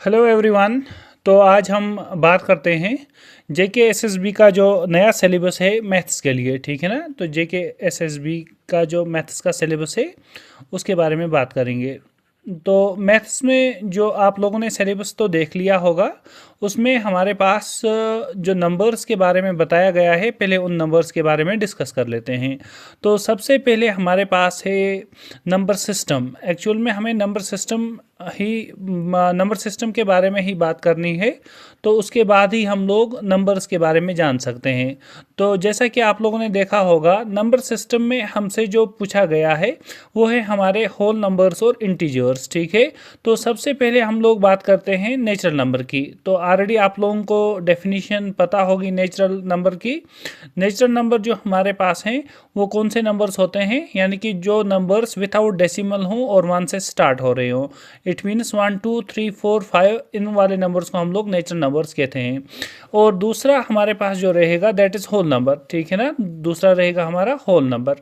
Hello everyone. तो आज हम बात करते हैं जेके एसएसबी का जो नया सिलेबस है मैथ्स के लिए। ठीक है ना। तो जेके एसएसबी का जो मैथ्स का सिलेबस है उसके बारे में बात करेंगे। तो मैथ्स में जो आप लोगों ने सिलेबस तो देख लिया होगा, उसमें हमारे पास जो नंबर्स के बारे में बताया गया है, पहले उन नंबर्स के बारे में डिस्कस कर लेते हैं। तो सबसे पहले हमारे पास है नंबर सिस्टम। एक्चुअल में हमें नंबर सिस्टम के बारे में ही बात करनी है, तो उसके बाद ही हम लोग नंबर्स के बारे में जान सकते हैं। तो जैसा कि आप लोगों ने देखा होगा, नंबर सिस्टम में हमसे जो पूछा गया है वो है हमारे होल नंबर्स और इंटीजर्स। ठीक है। तो सबसे पहले हम लोग बात करते हैं नेचुरल नंबर की। तो ऑलरेडी आप लोगों को डेफिनेशन पता होगी नेचुरल नंबर की। नेचुरल नंबर जो हमारे पास हैं वो कौन से नंबर्स होते हैं, यानी कि जो नंबर्स विदाउट डेसिमल हों और 1 से स्टार्ट हो रहे हों। इट मीन्स 1 2 3 4 5, इन वाले नंबर्स को हम लोग नेचुरल नंबर्स कहते हैं। और दूसरा हमारे पास जो रहेगा दैट इज़ होल नंबर। ठीक है ना। दूसरा रहेगा हमारा होल नंबर।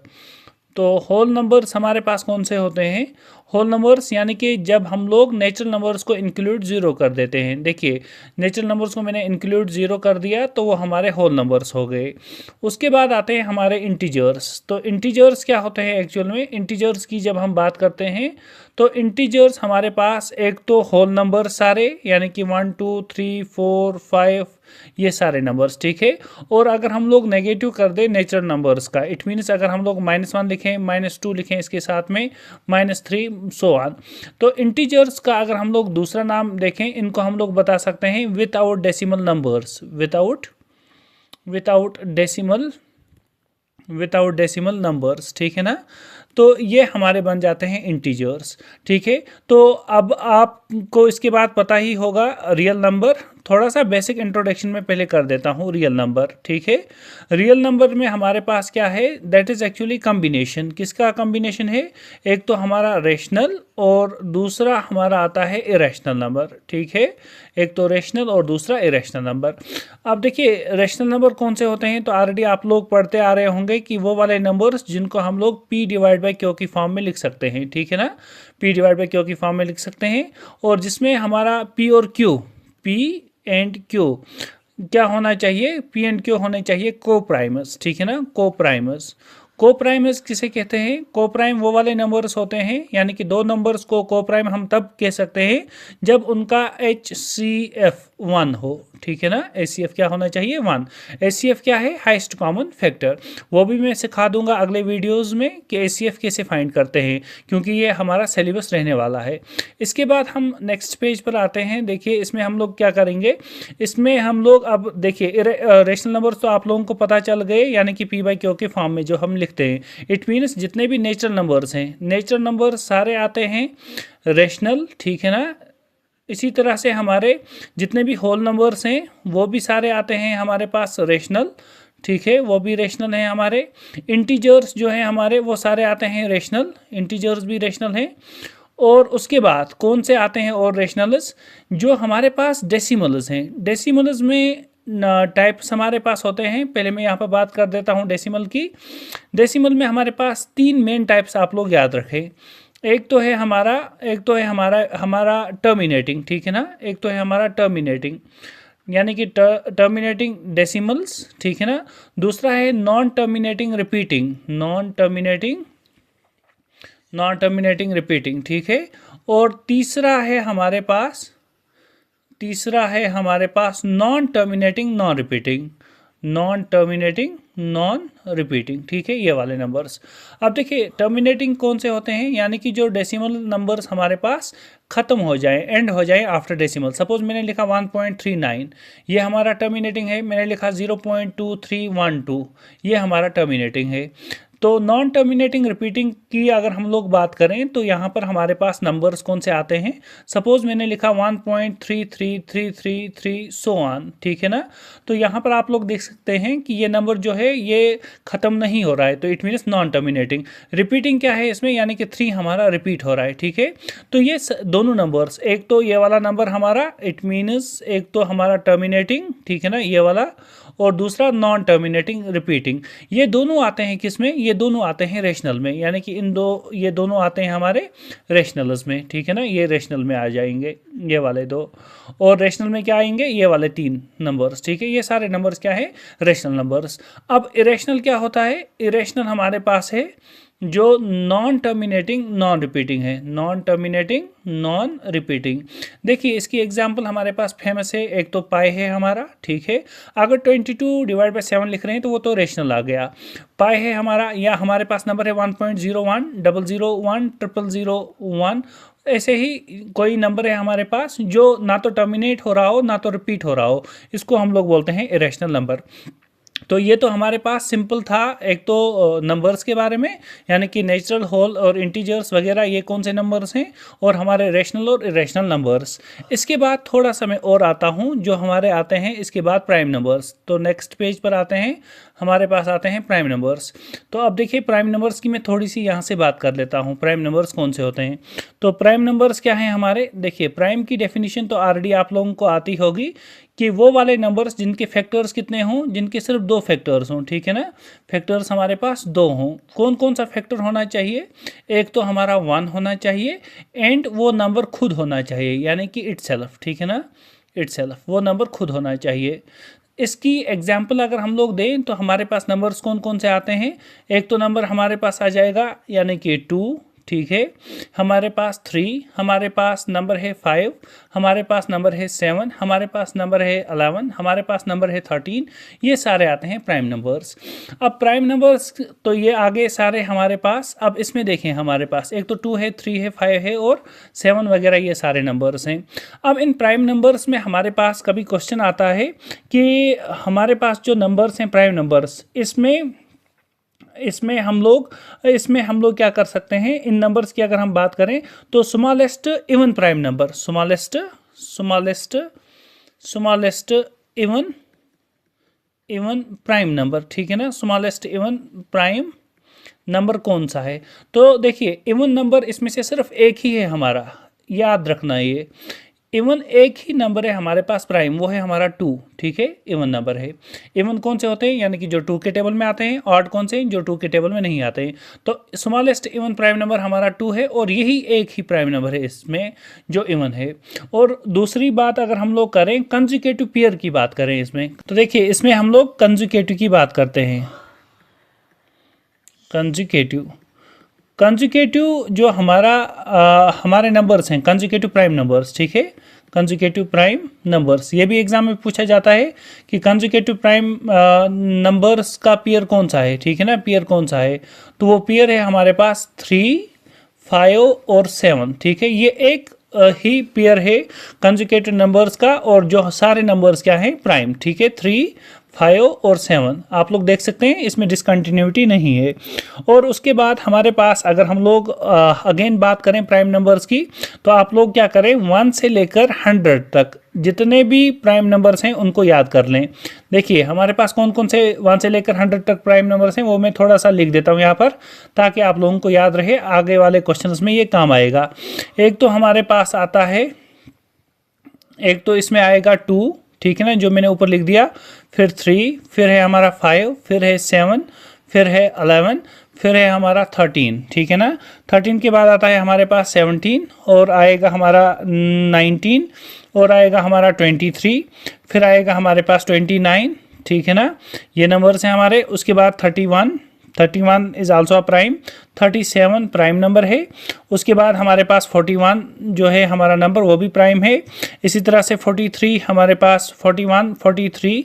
तो होल नंबर्स हमारे पास कौन से होते हैं? होल नंबर्स यानी कि जब हम लोग नेचुरल नंबर्स को इंक्लूड ज़ीरो कर देते हैं। देखिए, नेचुरल नंबर्स को मैंने इंक्लूड ज़ीरो कर दिया तो वो हमारे होल नंबर्स हो गए। उसके बाद आते हैं हमारे इंटीजर्स। तो इंटीजर्स क्या होते हैं? एक्चुअल में इंटीजर्स की जब हम बात करते हैं तो इंटीजर्स हमारे पास एक तो होल नंबर सारे, यानी कि 1 2 3 4 5, ये सारे नंबर्स। ठीक है। और अगर हम लोग नेगेटिव कर दें नेचुरल नंबर्स का, इट मीन्स अगर हम लोग -1 लिखें, -2 लिखें, इसके साथ में -3, सो ऑन। तो इंटीजर्स का अगर हम लोग दूसरा नाम देखें, इनको हम लोग बता सकते हैं without decimal numbers. Without decimal numbers. ठीक है ना। तो ये हमारे बन जाते हैं इंटीजर्स। ठीक है। तो अब आपको इसके बाद पता ही होगा रियल नंबर। थोड़ा सा बेसिक इंट्रोडक्शन में पहले कर देता हूँ रियल नंबर। ठीक है। रियल नंबर में हमारे पास क्या है? That is actually combination. किसका कम्बिनेशन है? एक तो हमारा रेशनल और दूसरा हमारा आता है इरेशनल नंबर। ठीक है। एक तो रेशनल और दूसरा इरेशनल नंबर। अब देखिए, रेशनल नंबर कौन से होते हैं? तो ऑलरेडी आप लोग पढ़ते आ रहे होंगे कि वो वाले नंबर्स जिनको हम लोग पी डिवाइड बाई क्यू की फॉर्म में लिख सकते हैं। ठीक है ना। पी डिवाइड बाई क्यू की फॉर्म में लिख सकते हैं, और जिसमें हमारा पी और क्यू, पी एंड क्यू क्या होना चाहिए? पी एंड क्यू होने चाहिए को प्राइमस। ठीक है ना। को प्राइमस। को प्राइमस किसे कहते हैं? को प्राइम वो वाले नंबर्स होते हैं, यानी कि दो नंबर्स को को प्राइम हम तब कह सकते हैं जब उनका HCF 1 हो। ठीक है ना। HCF क्या होना चाहिए? 1। HCF क्या है? Highest common factor. वो भी मैं सिखा दूंगा अगले वीडियोस में कि HCF कैसे फाइंड करते हैं, क्योंकि ये हमारा सिलेबस रहने वाला है। इसके बाद हम नेक्स्ट पेज पर आते हैं। देखिए, इसमें हम लोग क्या करेंगे? इसमें हम लोग अब देखिए, रेशनल नंबर्स तो आप लोगों को पता चल गए, यानी कि पी बाई क्यू के फॉर्म में जो हम लिखते हैं। इट मीन्स जितने भी नेचुरल नंबर्स हैं, नेचुरल नंबर सारे आते हैं रेशनल। ठीक है ना। इसी तरह से हमारे जितने भी होल नंबर्स हैं वो भी सारे आते हैं हमारे पास रेशनल। ठीक है। वो भी रेशनल हैं हमारे। इंटीजर्स जो हैं हमारे वो सारे आते हैं रेशनल। इंटीजर्स भी रेशनल हैं। और उसके बाद कौन से आते हैं और रेशनल्स? जो हमारे पास डेसिमल्स हैं। डेसिमल्स में टाइप्स हमारे पास होते हैं। पहले मैं यहाँ पर बात कर देता हूँ डेसिमल की। डेसिमल में हमारे पास 3 मेन टाइप्स आप लोग याद रखें। एक तो है हमारा टर्मिनेटिंग। ठीक है ना। एक तो है हमारा टर्मिनेटिंग, यानी कि टर्मिनेटिंग डेसिमल्स। ठीक है ना। दूसरा है नॉन टर्मिनेटिंग रिपीटिंग। ठीक है। और तीसरा है हमारे पास नॉन टर्मिनेटिंग नॉन रिपीटिंग। ठीक है। ये वाले नंबर्स। अब देखिए, टर्मिनेटिंग कौन से होते हैं? यानी कि जो डेसिमल नंबर्स हमारे पास खत्म हो जाए, एंड हो जाए आफ्टर डेसिमल। सपोज मैंने लिखा 1.39, ये हमारा टर्मिनेटिंग है। मैंने लिखा 0.2312, ये हमारा टर्मिनेटिंग है। तो नॉन टर्मिनेटिंग रिपीटिंग की अगर हम लोग बात करें तो यहाँ पर हमारे पास नंबर्स कौन से आते हैं? सपोज मैंने लिखा 1.33333 सो ऑन। ठीक है ना। तो यहाँ पर आप लोग देख सकते हैं कि ये नंबर जो है ये ख़त्म नहीं हो रहा है, तो it means non terminating. Repeating क्या है इसमें? यानी कि 3 हमारा रिपीट हो रहा है। ठीक है। तो ये दोनों नंबर्स, एक तो ये वाला नंबर हमारा, इट मीन्स एक तो हमारा टर्मिनेटिंग, ठीक है ना, ये वाला, और दूसरा नॉन टर्मिनेटिंग रिपीटिंग। ये दोनों आते हैं किस में, ये दोनों आते हैं रेशनल में, यानी कि ये दोनों आते हैं हमारे रेशनल्स में, ठीक है ना, ये रेशनल में आ जाएंगे ये वाले दो, और रेशनल में क्या आएंगे, ये वाले 3 नंबर्स, ठीक है। ये सारे नंबर्स क्या है, रेशनल नंबर्स। अब इरेशनल क्या होता है, इरेशनल हमारे पास है जो नॉन टर्मिनेटिंग नॉन रिपीटिंग है, नॉन टर्मिनेटिंग नॉन रिपीटिंग। देखिए इसकी एग्जांपल हमारे पास फेमस है, एक तो पाई है हमारा, ठीक है। अगर 22 डिवाइड बाई 7 लिख रहे हैं तो वो तो रेशनल आ गया। पाई है हमारा, या हमारे पास नंबर है 1.01 001 0001, ऐसे ही कोई नंबर है हमारे पास जो ना तो टर्मिनेट हो रहा हो ना तो रिपीट हो रहा हो, इसको हम लोग बोलते हैं इरेशनल नंबर। तो ये तो हमारे पास सिंपल था, एक तो नंबर्स के बारे में, यानी कि नेचुरल, होल और इंटीजर्स वगैरह ये कौन से नंबर्स हैं, और हमारे रेशनल और इरेशनल नंबर्स। इसके बाद थोड़ा सा मैं और आता हूँ, जो हमारे आते हैं इसके बाद प्राइम नंबर्स। तो नेक्स्ट पेज पर आते हैं, हमारे पास आते हैं प्राइम नंबर्स। तो अब देखिए प्राइम नंबर्स की मैं थोड़ी सी यहाँ से बात कर लेता हूँ, प्राइम नंबर्स कौन से होते हैं। तो प्राइम नंबर्स क्या हैं हमारे, देखिए प्राइम की डेफिनेशन तो ऑलरेडी आप लोगों को आती होगी कि वो वाले नंबर्स जिनके फैक्टर्स कितने हों, जिनके सिर्फ 2 फैक्टर्स हों, ठीक है ना। फैक्टर्स हमारे पास 2 हों। कौन कौन सा फैक्टर होना चाहिए, एक तो हमारा 1 होना चाहिए, एंड वो नंबर खुद होना चाहिए, यानी कि इटसेल्फ, ठीक है ना, इटसेल्फ, वो नंबर खुद होना चाहिए। इसकी एग्जाम्पल अगर हम लोग दें तो हमारे पास नंबर्स कौन कौन से आते हैं, एक तो नंबर हमारे पास आ जाएगा यानी कि 2, ठीक है। हमारे पास 3, हमारे पास नंबर है 5, हमारे पास नंबर है 7, हमारे पास नंबर है 11, हमारे पास नंबर है 13। ये सारे आते हैं प्राइम नंबर्स। अब प्राइम नंबर्स तो ये आगे सारे हमारे पास, अब इसमें देखें हमारे पास एक तो 2 है, 3 है, 5 है और 7 वगैरह, ये सारे नंबर्स हैं। अब इन प्राइम नंबर्स में हमारे पास कभी क्वेश्चन आता है कि हमारे पास जो नंबर्स हैं प्राइम नंबर्स, इसमें हम लोग क्या कर सकते हैं, इन नंबर्स की अगर हम बात करें तो smallest even prime number, smallest even prime number, ठीक है ना, स्मॉलेस्ट इवन प्राइम नंबर कौन सा है। तो देखिए इवन नंबर इसमें से सिर्फ एक ही है हमारा, याद रखना, ये इवन एक ही नंबर है हमारे पास प्राइम, वो है हमारा 2, ठीक है, इवन नंबर है। इवन कौन से होते हैं, यानी कि जो 2 के टेबल में आते हैं, ऑड कौन से, जो 2 के टेबल में नहीं आते हैं। तो स्मॉलेस्ट इवन प्राइम नंबर हमारा 2 है, और यही एक ही प्राइम नंबर है इसमें जो इवन है। और दूसरी बात अगर हम लोग करें कंजुगेटिव पेयर की बात करें इसमें, तो देखिए इसमें हम लोग कंजुगेटिव की बात करते हैं। कंजुगेटिव जो हमारे नंबर्स हैं, कंजुगेटिव प्राइम नंबर्स, ठीक है, कंजुगेटिव प्राइम नंबर्स, ये भी एग्जाम में पूछा जाता है कि कंजुगेटिव प्राइम नंबर्स का पेयर कौन सा है, ठीक है ना, पेयर कौन सा है। तो वो पेयर है हमारे पास 3, 5 और 7, ठीक है। ये एक ही पेयर है कंजुगेटिव नंबर्स का, और जो सारे नंबर्स क्या हैं, प्राइम, ठीक है, 3, 5 और 7 आप लोग देख सकते हैं, इसमें डिसकंटिन्यूटी नहीं है। और उसके बाद हमारे पास अगर हम लोग अगेन बात करें प्राइम नंबर्स की, तो आप लोग क्या करें, 1 से लेकर 100 तक जितने भी प्राइम नंबर्स हैं उनको याद कर लें। देखिए हमारे पास कौन कौन से 1 से लेकर 100 तक प्राइम नंबर्स हैं, वो मैं थोड़ा सा लिख देता हूँ यहाँ पर, ताकि आप लोगों को याद रहे, आगे वाले क्वेश्चंस में ये काम आएगा। एक तो हमारे पास आता है, एक तो इसमें आएगा 2, ठीक है ना, जो मैंने ऊपर लिख दिया, फिर 3, फिर है हमारा 5, फिर है 7, फिर है 11, फिर है हमारा 13, ठीक है ना। 13 के बाद आता है हमारे पास 17, और आएगा हमारा 19, और आएगा हमारा 23, फिर आएगा हमारे पास 29, ठीक है ना, ये नंबर्स हैं हमारे। उसके बाद 31 is also a prime, 37 prime number है। उसके बाद हमारे पास 41 जो है हमारा नंबर, वो भी प्राइम है। इसी तरह से 43 हमारे पास, 41, 43,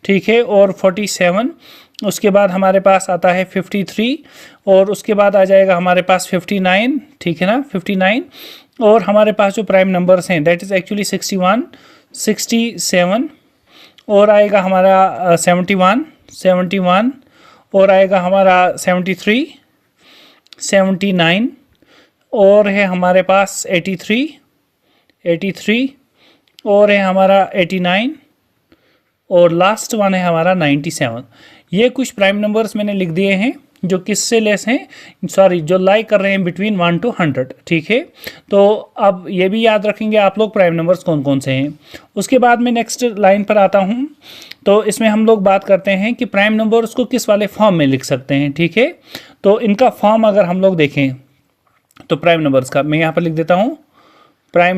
ठीक है, और 47। उसके बाद हमारे पास आता है 53, और उसके बाद आ जाएगा हमारे पास 59, ठीक है ना, 59। और हमारे पास जो प्राइम नंबर्स हैं दैट इज़ एक्चुअली 61, 67, और आएगा हमारा 71, और आएगा हमारा 73, 79, और है हमारे पास 83, और है हमारा 89, और लास्ट वन है हमारा 97। ये कुछ प्राइम नंबर्स मैंने लिख दिए हैं, जो किससे लेस हैं, सॉरी जो लाई कर रहे हैं बिटवीन 1 to 100, ठीक है। तो अब ये भी याद रखेंगे आप लोग प्राइम नंबर्स कौन कौन से हैं। उसके बाद में नेक्स्ट लाइन पर आता हूँ। तो इसमें हम लोग बात करते हैं कि प्राइम नंबर्स को किस वाले फॉर्म में लिख सकते हैं, ठीक है। तो इनका फॉर्म अगर हम लोग देखें तो प्राइम नंबर्स का मैं यहाँ पर लिख देता हूँ प्राइम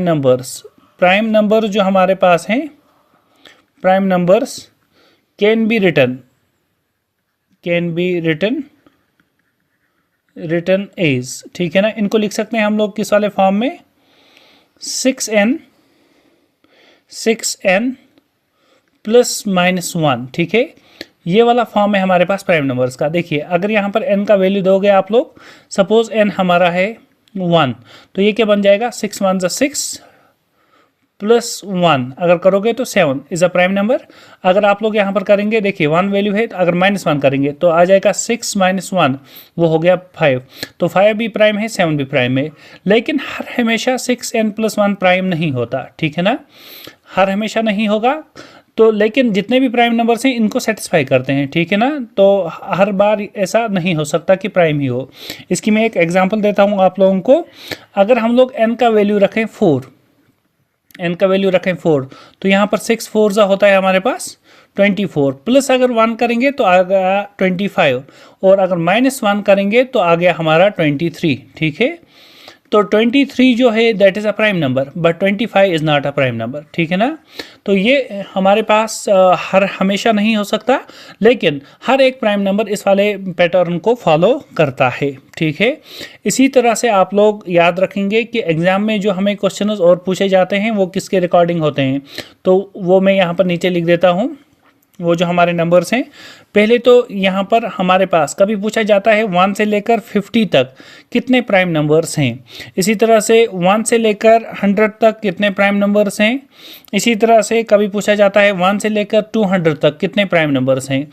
नंबर जो हमारे पास हैं, prime numbers can be written as, ठीक है ना। इनको लिख सकते हैं हम लोग किस वाले फॉर्म में, 6n प्लस माइनस 1, ठीक है। ये वाला फॉर्म है हमारे पास प्राइम नंबर्स का। देखिए अगर यहाँ पर n का वैल्यू दोगे आप लोग, सपोज n हमारा है 1, तो ये क्या बन जाएगा, 6 1 = 6 प्लस 1 अगर करोगे तो 7 इज अ प्राइम नंबर। अगर आप लोग यहाँ पर करेंगे, देखिए 1 वैल्यू है, तो अगर -1 करेंगे तो आ जाएगा 6 - 1, वो हो गया 5। तो 5 भी प्राइम है, 7 भी प्राइम है। लेकिन हर हमेशा 6n + 1 प्राइम नहीं होता, ठीक है ना, हर हमेशा नहीं होगा। तो लेकिन जितने भी प्राइम नंबर्स हैं इनको सेटिस्फाई करते हैं, ठीक है ना। तो हर बार ऐसा नहीं हो सकता कि प्राइम ही हो। इसकी मैं एक एग्जांपल देता हूँ आप लोगों को। अगर हम लोग n का वैल्यू रखें 4, तो यहाँ पर 6 4 होता है हमारे पास 24, प्लस अगर 1 करेंगे तो आ गया 25, और अगर -1 करेंगे तो आ गया हमारा 23, ठीक है। तो 23 जो है that is a prime number, but 25 is not a prime number, ठीक है ना। तो ये हमारे पास हर हमेशा नहीं हो सकता, लेकिन हर एक प्राइम नंबर इस वाले पैटर्न को फॉलो करता है, ठीक है। इसी तरह से आप लोग याद रखेंगे कि एग्ज़ाम में जो हमें क्वेश्चंस और पूछे जाते हैं वो किसके रिकॉर्डिंग होते हैं, तो वो मैं यहाँ पर नीचे लिख देता हूँ। वो जो हमारे नंबर्स हैं, पहले तो यहाँ पर हमारे पास कभी पूछा जाता है 1 से लेकर 50 तक कितने प्राइम नंबर्स हैं। इसी तरह से 1 से लेकर 100 तक कितने प्राइम नंबर्स हैं। इसी तरह से कभी पूछा जाता है 1 से लेकर 200 तक कितने प्राइम नंबर्स हैं।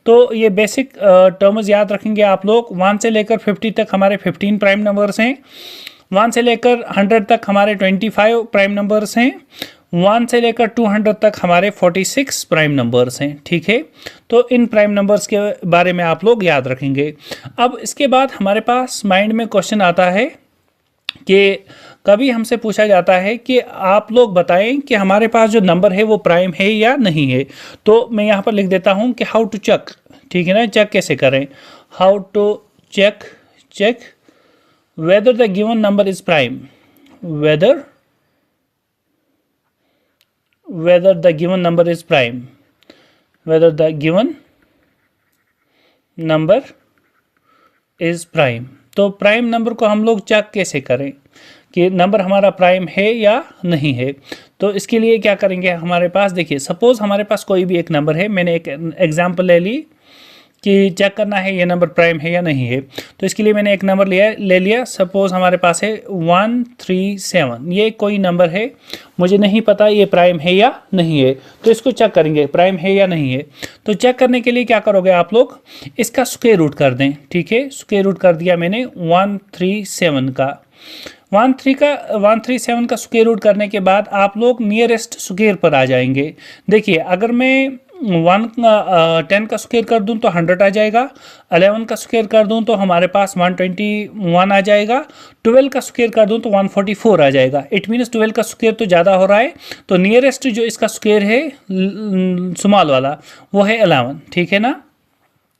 तो ये बेसिक टर्म्स याद रखेंगे आप लोग। 1 से लेकर 50 तक हमारे 15 प्राइम नंबर्स हैं। 1 से लेकर 100 तक हमारे 25 प्राइम नंबर्स हैं। 1 से लेकर 200 तक हमारे 46 प्राइम नंबर्स हैं, ठीक है। तो इन प्राइम नंबर्स के बारे में आप लोग याद रखेंगे। अब इसके बाद हमारे पास माइंड में क्वेश्चन आता है कि कभी हमसे पूछा जाता है कि आप लोग बताएं कि हमारे पास जो नंबर है वो प्राइम है या नहीं है। तो मैं यहाँ पर लिख देता हूँ कि हाउ टू चेक, ठीक है ना, चेक कैसे करें, how to check whether the given number is prime, whether the given number is prime, whether the given number is prime। तो प्राइम नंबर को हम लोग चेक कैसे करें कि नंबर हमारा प्राइम है या नहीं है। तो इसके लिए क्या करेंगे, हमारे पास देखिए सपोज हमारे पास कोई भी एक नंबर है, मैंने एक एग्जांपल ले ली कि चेक करना है ये नंबर प्राइम है या नहीं है। तो इसके लिए मैंने एक नंबर ले लिया, सपोज हमारे पास है 137। ये कोई नंबर है, मुझे नहीं पता ये प्राइम है या नहीं है, तो इसको चेक करेंगे प्राइम है या नहीं है। तो चेक करने के लिए क्या करोगे आप लोग, इसका स्क्वायर रूट कर दें, ठीक है। स्क्वायर रूट कर दिया मैंने 137 का। 137 का स्क्वायर रूट करने के बाद आप लोग नियरेस्ट स्क्वायर पर आ जाएंगे। देखिए अगर मैं 10 का स्क्वायर कर दूं तो 100 आ जाएगा, 11 का स्क्वायर कर दूं तो हमारे पास 121 आ जाएगा, 12 का स्क्वायर कर दूं तो 144 आ जाएगा। इट मीन्स 12 का स्क्वायर तो ज़्यादा हो रहा है, तो नियरेस्ट जो इसका स्क्वायर है स्मॉल वाला वो है 11, ठीक है ना,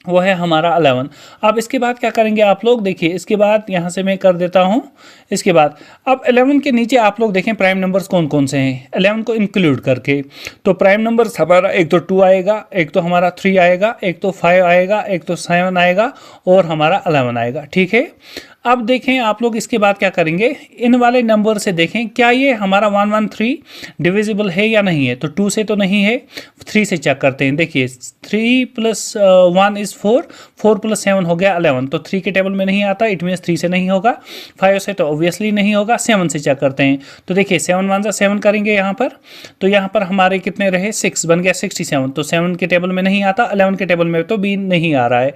वो है हमारा 11। अब इसके बाद क्या करेंगे आप लोग, देखिए इसके बाद यहाँ से मैं कर देता हूँ। इसके बाद अब 11 के नीचे आप लोग देखें प्राइम नंबर्स कौन कौन से हैं 11 को इंक्लूड करके। तो प्राइम नंबर्स हमारा एक तो 2 आएगा, एक तो हमारा 3 आएगा, एक तो 5 आएगा, एक तो 7 आएगा और हमारा 11 आएगा, ठीक है। अब देखें आप लोग इसके बाद क्या करेंगे, इन वाले नंबर से देखें क्या ये हमारा 113 डिविजिबल है या नहीं है। तो 2 से तो नहीं है, 3 से चेक करते हैं। देखिए 3 + 1 = 4, 4 + 7 हो गया 11। तो 3 के टेबल में नहीं आता, इट मीन्स 3 से नहीं होगा। 5 से तो ऑब्वियसली नहीं होगा, 7 से चेक करते हैं। तो देखिए 7 1 7 करेंगे यहाँ पर, तो यहाँ पर हमारे कितने रहे 6, बन गया 67। तो 7 के टेबल में नहीं आता, 11 के टेबल में तो भी नहीं आ रहा है।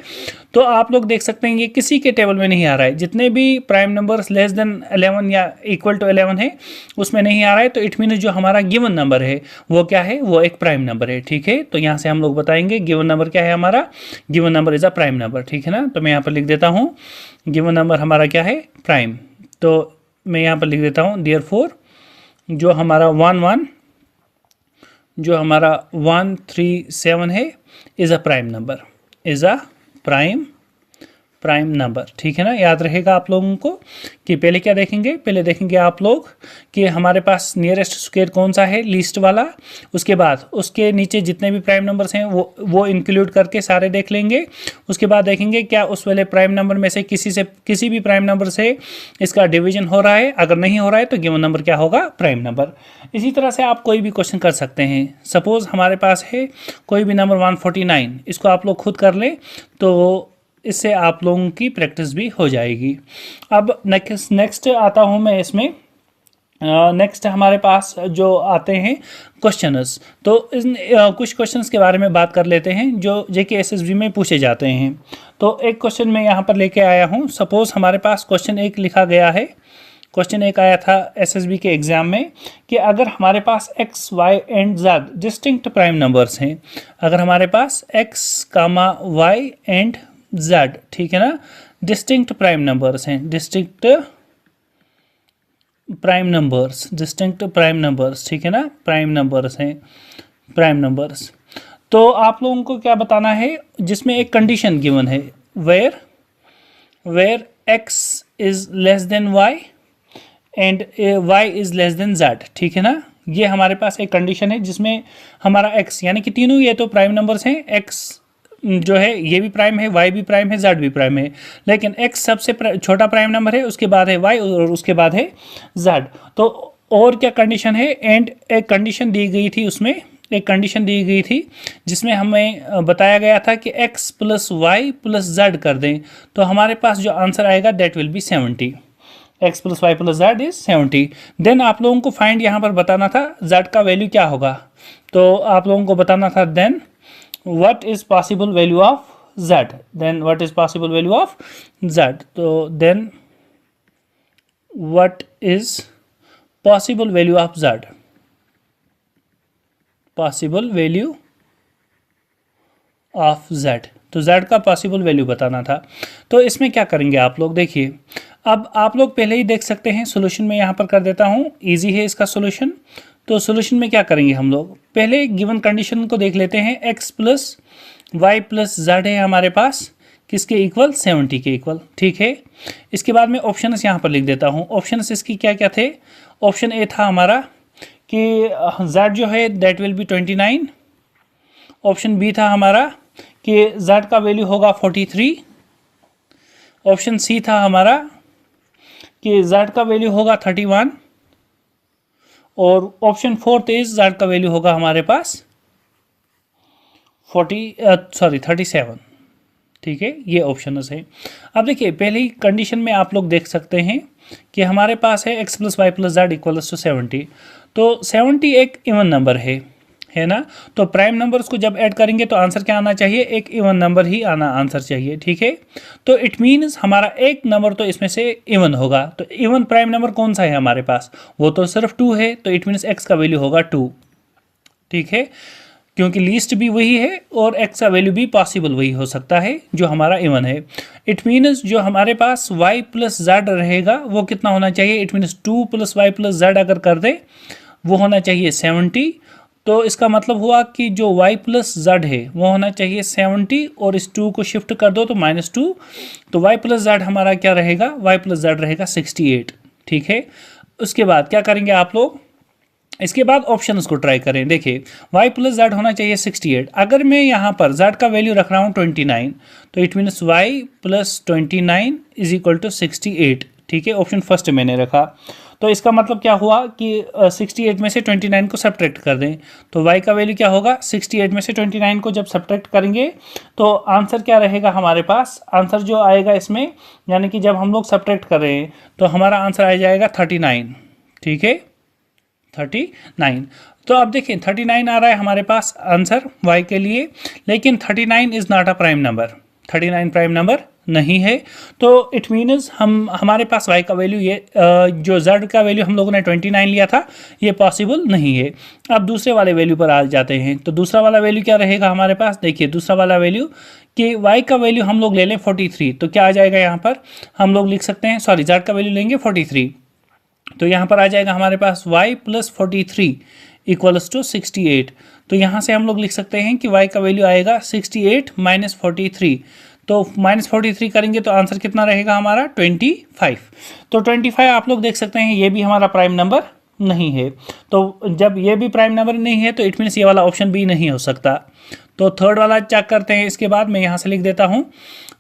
तो आप लोग देख सकते हैं ये किसी के टेबल में नहीं आ रहा है। जितने भी प्राइम नंबर्स लेस देन 11 या इक्वल टू 11 है उसमें नहीं आ रहा है, तो इट मीन जो हमारा गिवन नंबर है वो क्या है, वो एक प्राइम नंबर है। ठीक है, तो यहाँ से हम लोग बताएंगे गिवन नंबर क्या है हमारा, given number is a prime number. ठीक है ना, तो मैं यहाँ पर लिख देता हूँ गिवन नंबर हमारा क्या है, प्राइम। तो मैं यहाँ पर लिख देता हूँ देयरफॉर जो हमारा 137 है is a prime number, is a prime number. ठीक है ना, याद रहेगा आप लोगों को कि पहले क्या देखेंगे, पहले देखेंगे आप लोग कि हमारे पास नियरेस्ट स्क्वायर कौन सा है, लीस्ट वाला। उसके बाद उसके नीचे जितने भी प्राइम नंबर्स हैं वो इंक्लूड करके सारे देख लेंगे। उसके बाद देखेंगे क्या उस वाले प्राइम नंबर में से किसी भी प्राइम नंबर से इसका डिवीजन हो रहा है। अगर नहीं हो रहा है तो गिवन नंबर क्या होगा, प्राइम नंबर। इसी तरह से आप कोई भी क्वेश्चन कर सकते हैं। सपोज हमारे पास है कोई भी नंबर 149, इसको आप लोग खुद कर लें तो इससे आप लोगों की प्रैक्टिस भी हो जाएगी। अब नेक्स्ट आता हूँ मैं इसमें। नेक्स्ट हमारे पास जो आते हैं क्वेश्चनस, तो इन कुछ क्वेश्चंस के बारे में बात कर लेते हैं जो जेके एसएसबी में पूछे जाते हैं। तो एक क्वेश्चन मैं यहाँ पर लेके आया हूँ। सपोज हमारे पास क्वेश्चन एक लिखा गया है, क्वेश्चन एक आया था एसएसबी के एग्जाम में कि अगर हमारे पास x, y and z distinct prime numbers हैं, अगर हमारे पास x, y एंड z, ठीक है ना, डिस्टिंक्ट प्राइम नंबर्स हैं, डिस्टिंक्ट प्राइम नंबर्स, ठीक है ना, प्राइम नंबर्स हैं, प्राइम नंबर्स। तो आप लोगों को क्या बताना है, जिसमें एक कंडीशन गिवन है, where x is less than y and y is less than z। ठीक है ना, ये हमारे पास एक कंडीशन है जिसमें हमारा x, यानी कि तीनों ये तो प्राइम नंबर्स हैं, x जो है ये भी प्राइम है, y भी प्राइम है, z भी प्राइम है, लेकिन x सबसे छोटा प्राइम नंबर है, उसके बाद है y और उसके बाद है z। तो और क्या कंडीशन है, एंड एक कंडीशन दी गई थी, उसमें एक कंडीशन दी गई थी जिसमें हमें बताया गया था कि x plus y plus z कर दें तो हमारे पास जो आंसर आएगा that will be 70। x plus y plus z is 70। Then आप लोगों को फाइंड यहाँ पर बताना था z का वैल्यू क्या होगा। तो आप लोगों को बताना था then what is possible value of z, then what is possible value of z, तो then what is possible value of z, possible value of z, तो z का पॉसिबल वैल्यू बताना था। तो इसमें क्या करेंगे आप लोग, देखिए अब आप लोग पहले ही देख सकते हैं, सोल्यूशन में यहाँ पर कर देता हूँ, इजी है इसका सोल्यूशन। तो सोल्यूशन में क्या करेंगे हम लोग, पहले गिवन कंडीशन को देख लेते हैं, x plus y plus z है हमारे पास, किसके इक्वल, 70 के इक्वल। ठीक है, इसके बाद मैं ऑप्शंस यहाँ पर लिख देता हूँ। ऑप्शंस इसकी क्या क्या थे, ऑप्शन ए था हमारा कि z जो है that will be 29। Option B था हमारा कि z का वैल्यू होगा 43। ऑप्शन सी था हमारा कि z का वैल्यू होगा 31। और ऑप्शन फोर्थ इज z का वैल्यू होगा हमारे पास 37। ठीक है, ये ऑप्शन है। अब देखिए पहली कंडीशन में आप लोग देख सकते हैं कि हमारे पास है x plus y plus z equals to 70। तो 70 एक इवन नंबर है ना, तो प्राइम नंबर्स को जब ऐड करेंगे तो आंसर क्या आना चाहिए, एक इवन नंबर ही आना आंसर चाहिए। ठीक है, तो इट मीन्स हमारा एक नंबर तो इसमें से इवन होगा। तो इवन प्राइम नंबर कौन सा है हमारे पास, वो तो सिर्फ 2 है, तो इट मीन्स x का वैल्यू होगा 2। ठीक है, क्योंकि लीस्ट भी वही है और x का वैल्यू भी पॉसिबल वही हो सकता है जो हमारा इवन है। इट मीन्स जो हमारे पास y प्लस जेड रहेगा वो कितना होना चाहिए, it means 2 plus y plus z अगर कर दे वो होना चाहिए 70। तो इसका मतलब हुआ कि जो y प्लस जेड है वो होना चाहिए 70 और इस 2 को शिफ्ट कर दो तो -2, तो y प्लस जेड हमारा क्या रहेगा, y प्लस जेड रहेगा 68। ठीक है, उसके बाद क्या करेंगे आप लोग, इसके बाद ऑप्शंस को ट्राई करें। देखिए y प्लस जेड होना चाहिए 68, अगर मैं यहाँ पर z का वैल्यू रख रहा हूँ 29 तो it means y plus 29 is equal to 68। ठीक है, ऑप्शन फर्स्ट मैंने रखा, तो इसका मतलब क्या हुआ कि 68 में से 29 को सब्ट्रैक्ट कर दें तो y का वैल्यू क्या होगा, 68 में से 29 को जब सब्ट्रैक्ट करेंगे तो आंसर क्या रहेगा हमारे पास, आंसर जो आएगा इसमें, यानी कि जब हम लोग सब्ट्रैक्ट कर रहे हैं तो हमारा आंसर आ जाएगा 39। ठीक है, 39। तो अब देखिए 39 आ रहा है हमारे पास आंसर y के लिए, लेकिन 39 is not a prime number. 39 prime number नहीं है। तो इट मीन्स हमारे पास y का वैल्यू ये जो z का वैल्यू हम लोगों ने 29 लिया था, ये पॉसिबल नहीं है। अब दूसरे वाले वैल्यू पर आ जाते हैं। तो दूसरा वाला वैल्यू क्या रहेगा हमारे पास, देखिए दूसरा वाला वैल्यू कि y का वैल्यू हम लोग ले लें 43, तो क्या आ जाएगा यहाँ पर, हम लोग लिख सकते हैं, सॉरी z का वैल्यू लेंगे 43, तो यहाँ पर आ जाएगा हमारे पास y प्लस 43 इक्वल्स टू 68। तो यहाँ से हम लोग लिख सकते हैं कि y का वैल्यू आएगा 68 माइनस 43, तो माइनस 43 करेंगे तो आंसर कितना रहेगा हमारा 25। तो 25 आप लोग देख सकते हैं ये भी हमारा प्राइम नंबर नहीं है। तो जब ये भी प्राइम नंबर नहीं है तो इट मीन्स ये वाला ऑप्शन भी नहीं हो सकता। तो थर्ड वाला चेक करते हैं, इसके बाद मैं यहाँ से लिख देता हूँ।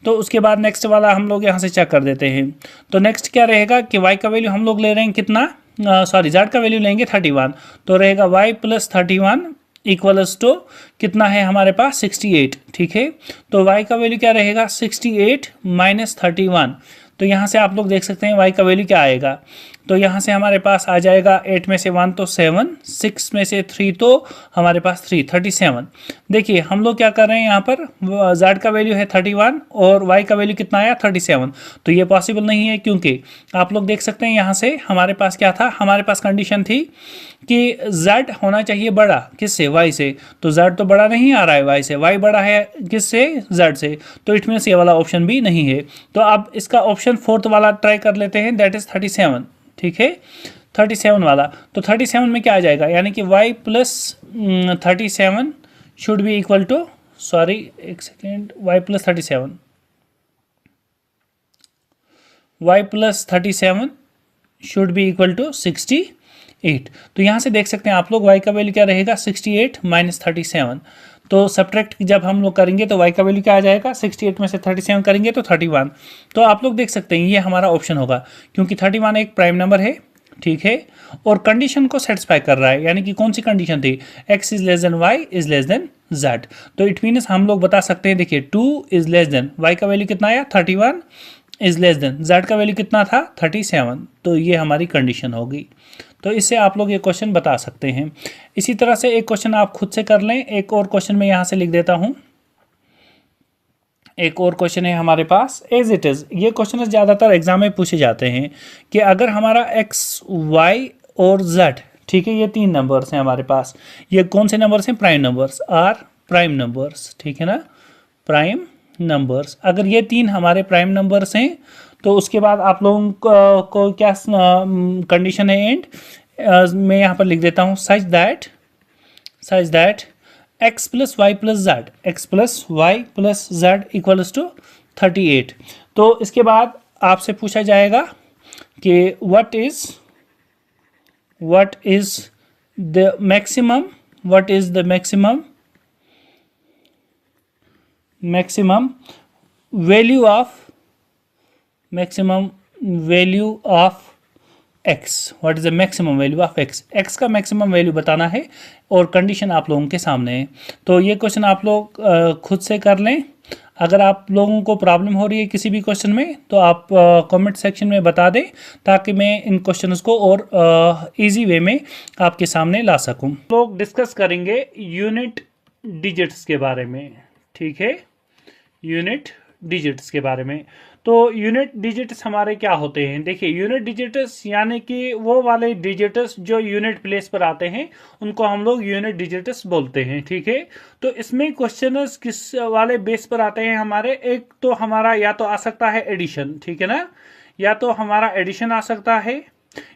तो उसके बाद नेक्स्ट वाला हम लोग यहाँ से चेक कर देते हैं। तो नेक्स्ट क्या रहेगा कि y का वैल्यू हम लोग ले रहे हैं कितना, सॉरी z का वैल्यू लेंगे 31, तो रहेगा y प्लस 31 इक्वल्स टू कितना है हमारे पास 68, ठीक है। तो y का वैल्यू क्या रहेगा 68 माइनस 31, तो यहाँ से आप लोग देख सकते हैं y का वैल्यू क्या आएगा। तो यहाँ से हमारे पास आ जाएगा 8 में से 1 तो 7, 6 में से 3 तो हमारे पास 3, 37। देखिए हम लोग क्या कर रहे हैं यहाँ पर, z का वैल्यू है 31 और y का वैल्यू कितना आया 37, तो ये पॉसिबल नहीं है, क्योंकि आप लोग देख सकते हैं यहाँ से हमारे पास क्या था, हमारे पास कंडीशन थी कि z होना चाहिए बड़ा किससे, y से, तो z तो बड़ा नहीं आ रहा है y से, y बड़ा है किससे, z से, तो इट मीन्स ये वाला ऑप्शन भी नहीं है। तो अब इसका ऑप्शन फोर्थ वाला ट्राई कर लेते हैं, दैट इज 37, ठीक है 37 वाला। तो 37 में क्या आ जाएगा, यानी कि y plus 37 should be equal to, sorry एक second, y plus 37 should be equal to 68। तो यहाँ से देख सकते हैं आप लोग y का वैल्यू क्या रहेगा 68 माइनस 37, तो सब्ट्रैक्ट जब हम लोग करेंगे तो y का वैल्यू क्या आ जाएगा, 68 में से 37 करेंगे तो 31। तो आप लोग देख सकते हैं ये हमारा ऑप्शन होगा, क्योंकि 31 एक प्राइम नंबर है, ठीक है, और कंडीशन को सेटिस्फाई कर रहा है। यानी कि कौन सी कंडीशन थी, x is less than y is less than z। तो इट मीन्स हम लोग बता सकते हैं, देखिए 2 इज लेस देन, y का वैल्यू कितना आया 31 इज लेस देन, z का वैल्यू कितना था 37, तो ये हमारी कंडीशन होगी। तो इससे आप लोग ये क्वेश्चन बता सकते हैं। इसी तरह से एक क्वेश्चन आप खुद से कर लें। एक और क्वेश्चन मैं यहाँ से लिख देता हूँ। एक और क्वेश्चन है हमारे पास, एज इट इज़। ये क्वेश्चन ज़्यादातर एग्जाम में पूछे जाते हैं कि अगर हमारा x, y और z, ठीक है, ये 3 नंबर्स हैं हमारे पास, ये कौन से नंबर्स हैं, prime numbers, are prime numbers, ठीक है ना, प्राइम नंबर्स। अगर ये 3 हमारे प्राइम नंबर्स हैं तो उसके बाद आप लोगों को क्या कंडीशन है, एंड मैं यहाँ पर लिख देता हूँ such that x plus y plus z equals to 38। तो इसके बाद आपसे पूछा जाएगा कि what is the maximum value of x, what is the maximum value of x का मैक्सिमम वैल्यू बताना है, और कंडीशन आप लोगों के सामने है। तो ये क्वेश्चन आप लोग खुद से कर लें। अगर आप लोगों को प्रॉब्लम हो रही है किसी भी क्वेश्चन में तो आप कमेंट सेक्शन में बता दें, ताकि मैं इन क्वेश्चंस को और इजी वे में आपके सामने ला सकूं। लोग डिस्कस करेंगे यूनिट डिजिट्स के बारे में, ठीक है, यूनिट डिजिट्स के बारे में। तो यूनिट डिजिट्स हमारे क्या होते हैं, देखिए यूनिट डिजिट्स यानी कि वो वाले डिजिट्स जो यूनिट प्लेस पर आते हैं उनको हम लोग यूनिट डिजिट्स बोलते हैं, ठीक है। तो इसमें क्वेश्चंस किस वाले बेस पर आते हैं हमारे, एक तो हमारा या तो आ सकता है एडिशन, ठीक है ना, या तो हमारा एडिशन आ सकता है,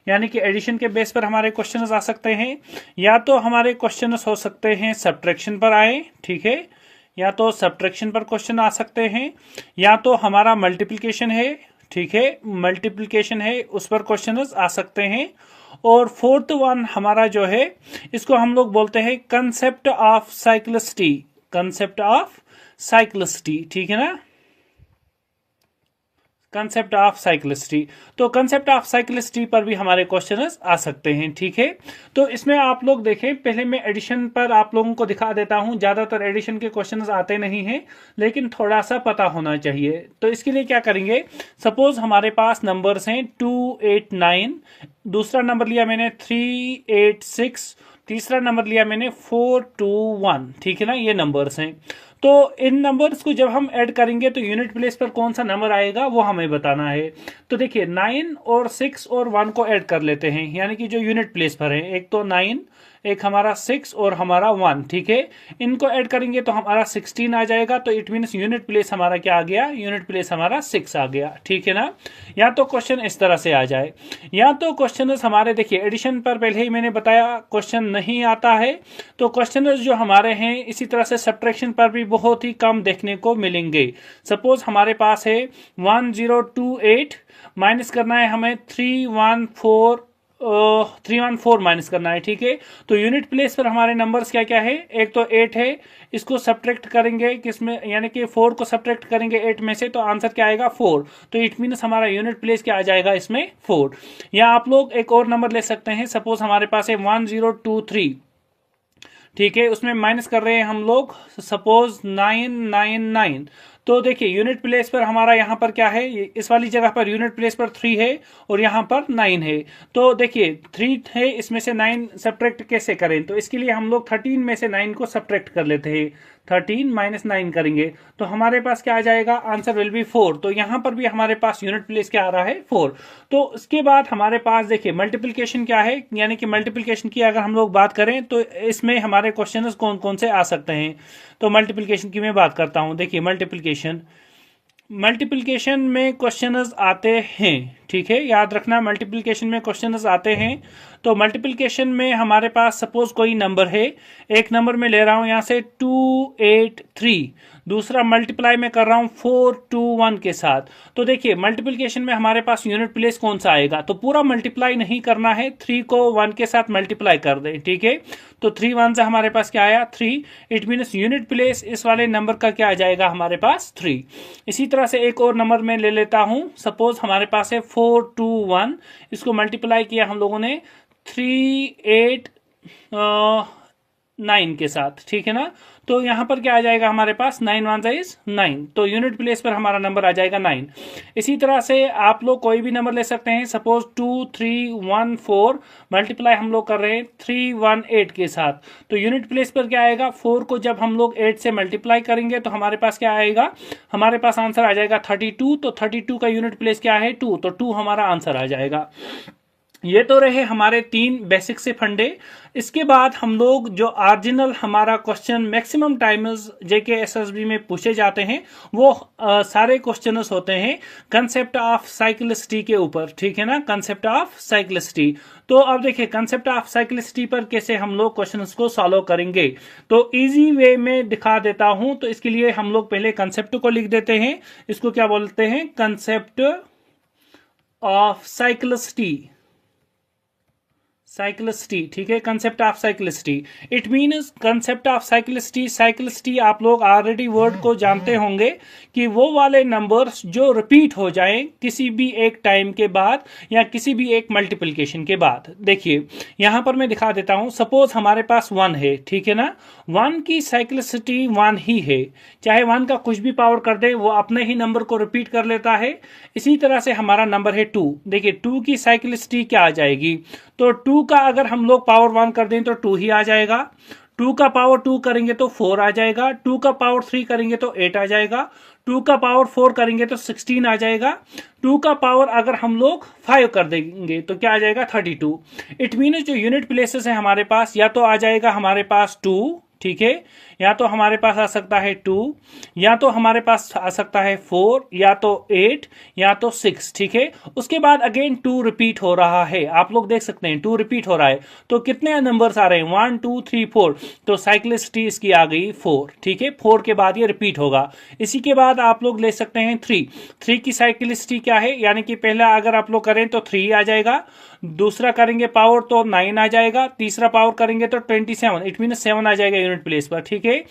यानी कि एडिशन के बेस पर हमारे क्वेश्चंस आ सकते हैं, या तो हमारे क्वेश्चंस हो सकते हैं सब्ट्रैक्शन पर आए, ठीक है, या तो सब्ट्रैक्शन पर क्वेश्चन आ सकते हैं, या तो हमारा मल्टीप्लिकेशन है, ठीक है, मल्टीप्लिकेशन है उस पर क्वेश्चंस आ सकते हैं। और फोर्थ वन हमारा जो है इसको हम लोग बोलते हैं कंसेप्ट ऑफ साइक्लिसिटी, ठीक है ना, कंसेप्ट ऑफ साइक्लिसिटी। तो कंसेप्ट ऑफ साइक्लिसिटी पर भी हमारे क्वेश्चंस आ सकते हैं, ठीक है। तो इसमें आप लोग देखें, पहले मैं एडिशन पर आप लोगों को दिखा देता हूं। ज्यादातर एडिशन के क्वेश्चंस आते नहीं हैं, लेकिन थोड़ा सा पता होना चाहिए। तो इसके लिए क्या करेंगे, सपोज हमारे पास नंबर्स हैं 2, 8, 9, दूसरा नंबर लिया मैंने 3, 8, 6, तीसरा नंबर लिया मैंने 4, 2, 1, ठीक है ना, ये नंबर्स हैं। तो इन नंबर्स को जब हम ऐड करेंगे तो यूनिट प्लेस पर कौन सा नंबर आएगा वो हमें बताना है। तो देखिए 9 और 6 और 1 को ऐड कर लेते हैं, यानी कि जो यूनिट प्लेस पर है, एक तो 9, एक हमारा 6 और हमारा 1, ठीक है। इनको ऐड करेंगे तो हमारा 16 आ जाएगा। तो इट मीन्स यूनिट प्लेस हमारा क्या आ गया, यूनिट प्लेस हमारा 6 आ गया, ठीक है ना। या तो क्वेश्चन इस तरह से आ जाए, या तो क्वेश्चन हमारे देखिए एडिशन पर पहले ही मैंने बताया क्वेश्चन नहीं आता है, तो क्वेश्चन जो हमारे हैं इसी तरह से सब्ट्रैक्शन पर भी बहुत ही कम देखने को मिलेंगे। सपोज हमारे पास है 1028, माइनस करना है हमें 314 माइनस करना है, ठीक है। तो यूनिट प्लेस पर हमारे नंबर्स क्या क्या है, एक तो 8 है, इसको सब्ट्रैक्ट करेंगे किसमें, यानी कि 4 को सब्ट्रैक्ट करेंगे 8 में से, तो आंसर क्या आएगा 4। तो इट मीन्स हमारा यूनिट प्लेस क्या आ जाएगा इसमें 4। या आप लोग एक और नंबर ले सकते हैं, सपोज हमारे पास है 1023, ठीक है, उसमें माइनस कर रहे हैं हम लोग सपोज 999। तो देखिए यूनिट प्लेस पर हमारा यहाँ पर क्या है, इस वाली जगह पर यूनिट प्लेस पर 3 है और यहाँ पर 9 है। तो देखिए 3 है, इसमें से 9 सब्ट्रैक्ट कैसे करें, तो इसके लिए हम लोग 13 में से 9 को सब्ट्रैक्ट कर लेते हैं। 13 माइनस 9 करेंगे तो हमारे पास क्या आ जाएगा, आंसर विल बी 4। तो यहाँ पर भी हमारे पास यूनिट प्लेस क्या आ रहा है 4। तो उसके बाद हमारे पास देखिए मल्टीप्लिकेशन क्या है, यानी कि मल्टीप्लिकेशन की अगर हम लोग बात करें तो इसमें हमारे क्वेश्चन कौन कौन से आ सकते हैं। तो मल्टीप्लिकेशन की मैं बात करता हूं। देखिए मल्टीप्लिकेशन में क्वेश्चंस आते हैं, ठीक है, याद रखना मल्टीप्लिकेशन में क्वेश्चंस आते हैं। तो मल्टीप्लिकेशन में हमारे पास सपोज कोई नंबर है, एक नंबर में ले रहा हूं यहां से 283, दूसरा मल्टीप्लाई में कर रहा हूं 421 के साथ। तो देखिए मल्टीप्लिकेशन में हमारे पास यूनिट प्लेस कौन सा आएगा, तो पूरा मल्टीप्लाई नहीं करना है, 3 को 1 के साथ मल्टीप्लाई कर दें, ठीक है। तो 3 1 से हमारे पास क्या आया 3, इट मीन्स यूनिट प्लेस इस वाले नंबर का क्या आ जाएगा हमारे पास 3। इसी तरह से एक और नंबर में ले लेता हूं, सपोज हमारे पास है 421, इसको मल्टीप्लाई किया हम लोगों ने 389 के साथ, ठीक है ना। तो यहां पर क्या आ जाएगा हमारे पास 9 1 इज 9, तो यूनिट प्लेस पर हमारा नंबर आ जाएगा 9। इसी तरह से आप लोग कोई भी नंबर ले सकते हैं, सपोज 2314 मल्टीप्लाई हम लोग कर रहे हैं 318 के साथ। तो यूनिट प्लेस पर क्या आएगा, 4 को जब हम लोग 8 से मल्टीप्लाई करेंगे तो हमारे पास क्या आएगा, हमारे पास आंसर आ जाएगा 32। तो 32 का यूनिट प्लेस क्या है 2, तो 2 हमारा आंसर आ जाएगा। ये तो रहे हमारे 3 बेसिक से फंडे। इसके बाद हम लोग जो ऑरिजिनल हमारा क्वेश्चन मैक्सिमम टाइम्स जेके एसएसबी में पूछे जाते हैं वो सारे क्वेश्चंस होते हैं कंसेप्ट ऑफ साइक्लिसिटी के ऊपर, ठीक है ना, कंसेप्ट ऑफ साइक्लिसिटी। तो अब देखिए कंसेप्ट ऑफ साइक्लिसिटी पर कैसे हम लोग क्वेश्चंस को सॉल्व करेंगे, तो इजी वे में दिखा देता हूं। तो इसके लिए हम लोग पहले कंसेप्ट को लिख देते हैं, इसको क्या बोलते हैं, कंसेप्ट ऑफ साइक्लिसिटी, ठीक है, concept of cyclicity. It means concept of cyclicity आप लोग ऑलरेडी वर्ड को जानते होंगे कि वो वाले नंबर्स जो रिपीट हो जाएं किसी भी एक टाइम के बाद या किसी भी एक मल्टीप्लिकेशन के बाद। देखिए यहां पर मैं दिखा देता हूं, सपोज हमारे पास 1 है, ठीक है ना, 1 की साइक्लिसिटी 1 ही है, चाहे 1 का कुछ भी पावर कर दे वो अपने ही नंबर को रिपीट कर लेता है। इसी तरह से हमारा नंबर है 2, देखिए 2 की साइक्लिसिटी क्या आ जाएगी, तो 2 का अगर हम लोग पावर 1 कर दें तो 2 ही आ जाएगा, 2 का पावर 2 करेंगे तो 4 आ जाएगा, 2 का पावर 3 करेंगे तो 8 आ जाएगा, 2 का पावर 4 करेंगे तो 16 आ जाएगा, 2 का पावर अगर हम लोग 5 कर देंगे तो क्या आ जाएगा 32। इट मीन जो यूनिट प्लेसेस है हमारे पास, या तो आ जाएगा हमारे पास 2, ठीक है, या तो हमारे पास आ सकता है 2, या तो हमारे पास आ सकता है 4, या तो 8, या तो 6, ठीक है। उसके बाद अगेन 2 रिपीट हो रहा है, आप लोग देख सकते हैं 2 रिपीट हो रहा है। तो कितने नंबर्स आ रहे हैं 1 2 3 4, तो साइक्लिसिटी इसकी आ गई 4, ठीक है, 4 के बाद ये रिपीट होगा। इसी के बाद आप लोग ले सकते हैं 3 की साइक्लिसिटी क्या है, यानी कि पहला अगर आप लोग करें तो 3 आ जाएगा, दूसरा करेंगे पावर तो 9 आ जाएगा, तीसरा पावर करेंगे तो 27, इट मीन 7 आ जाएगा यूनिट प्लेस पर, ठीक है।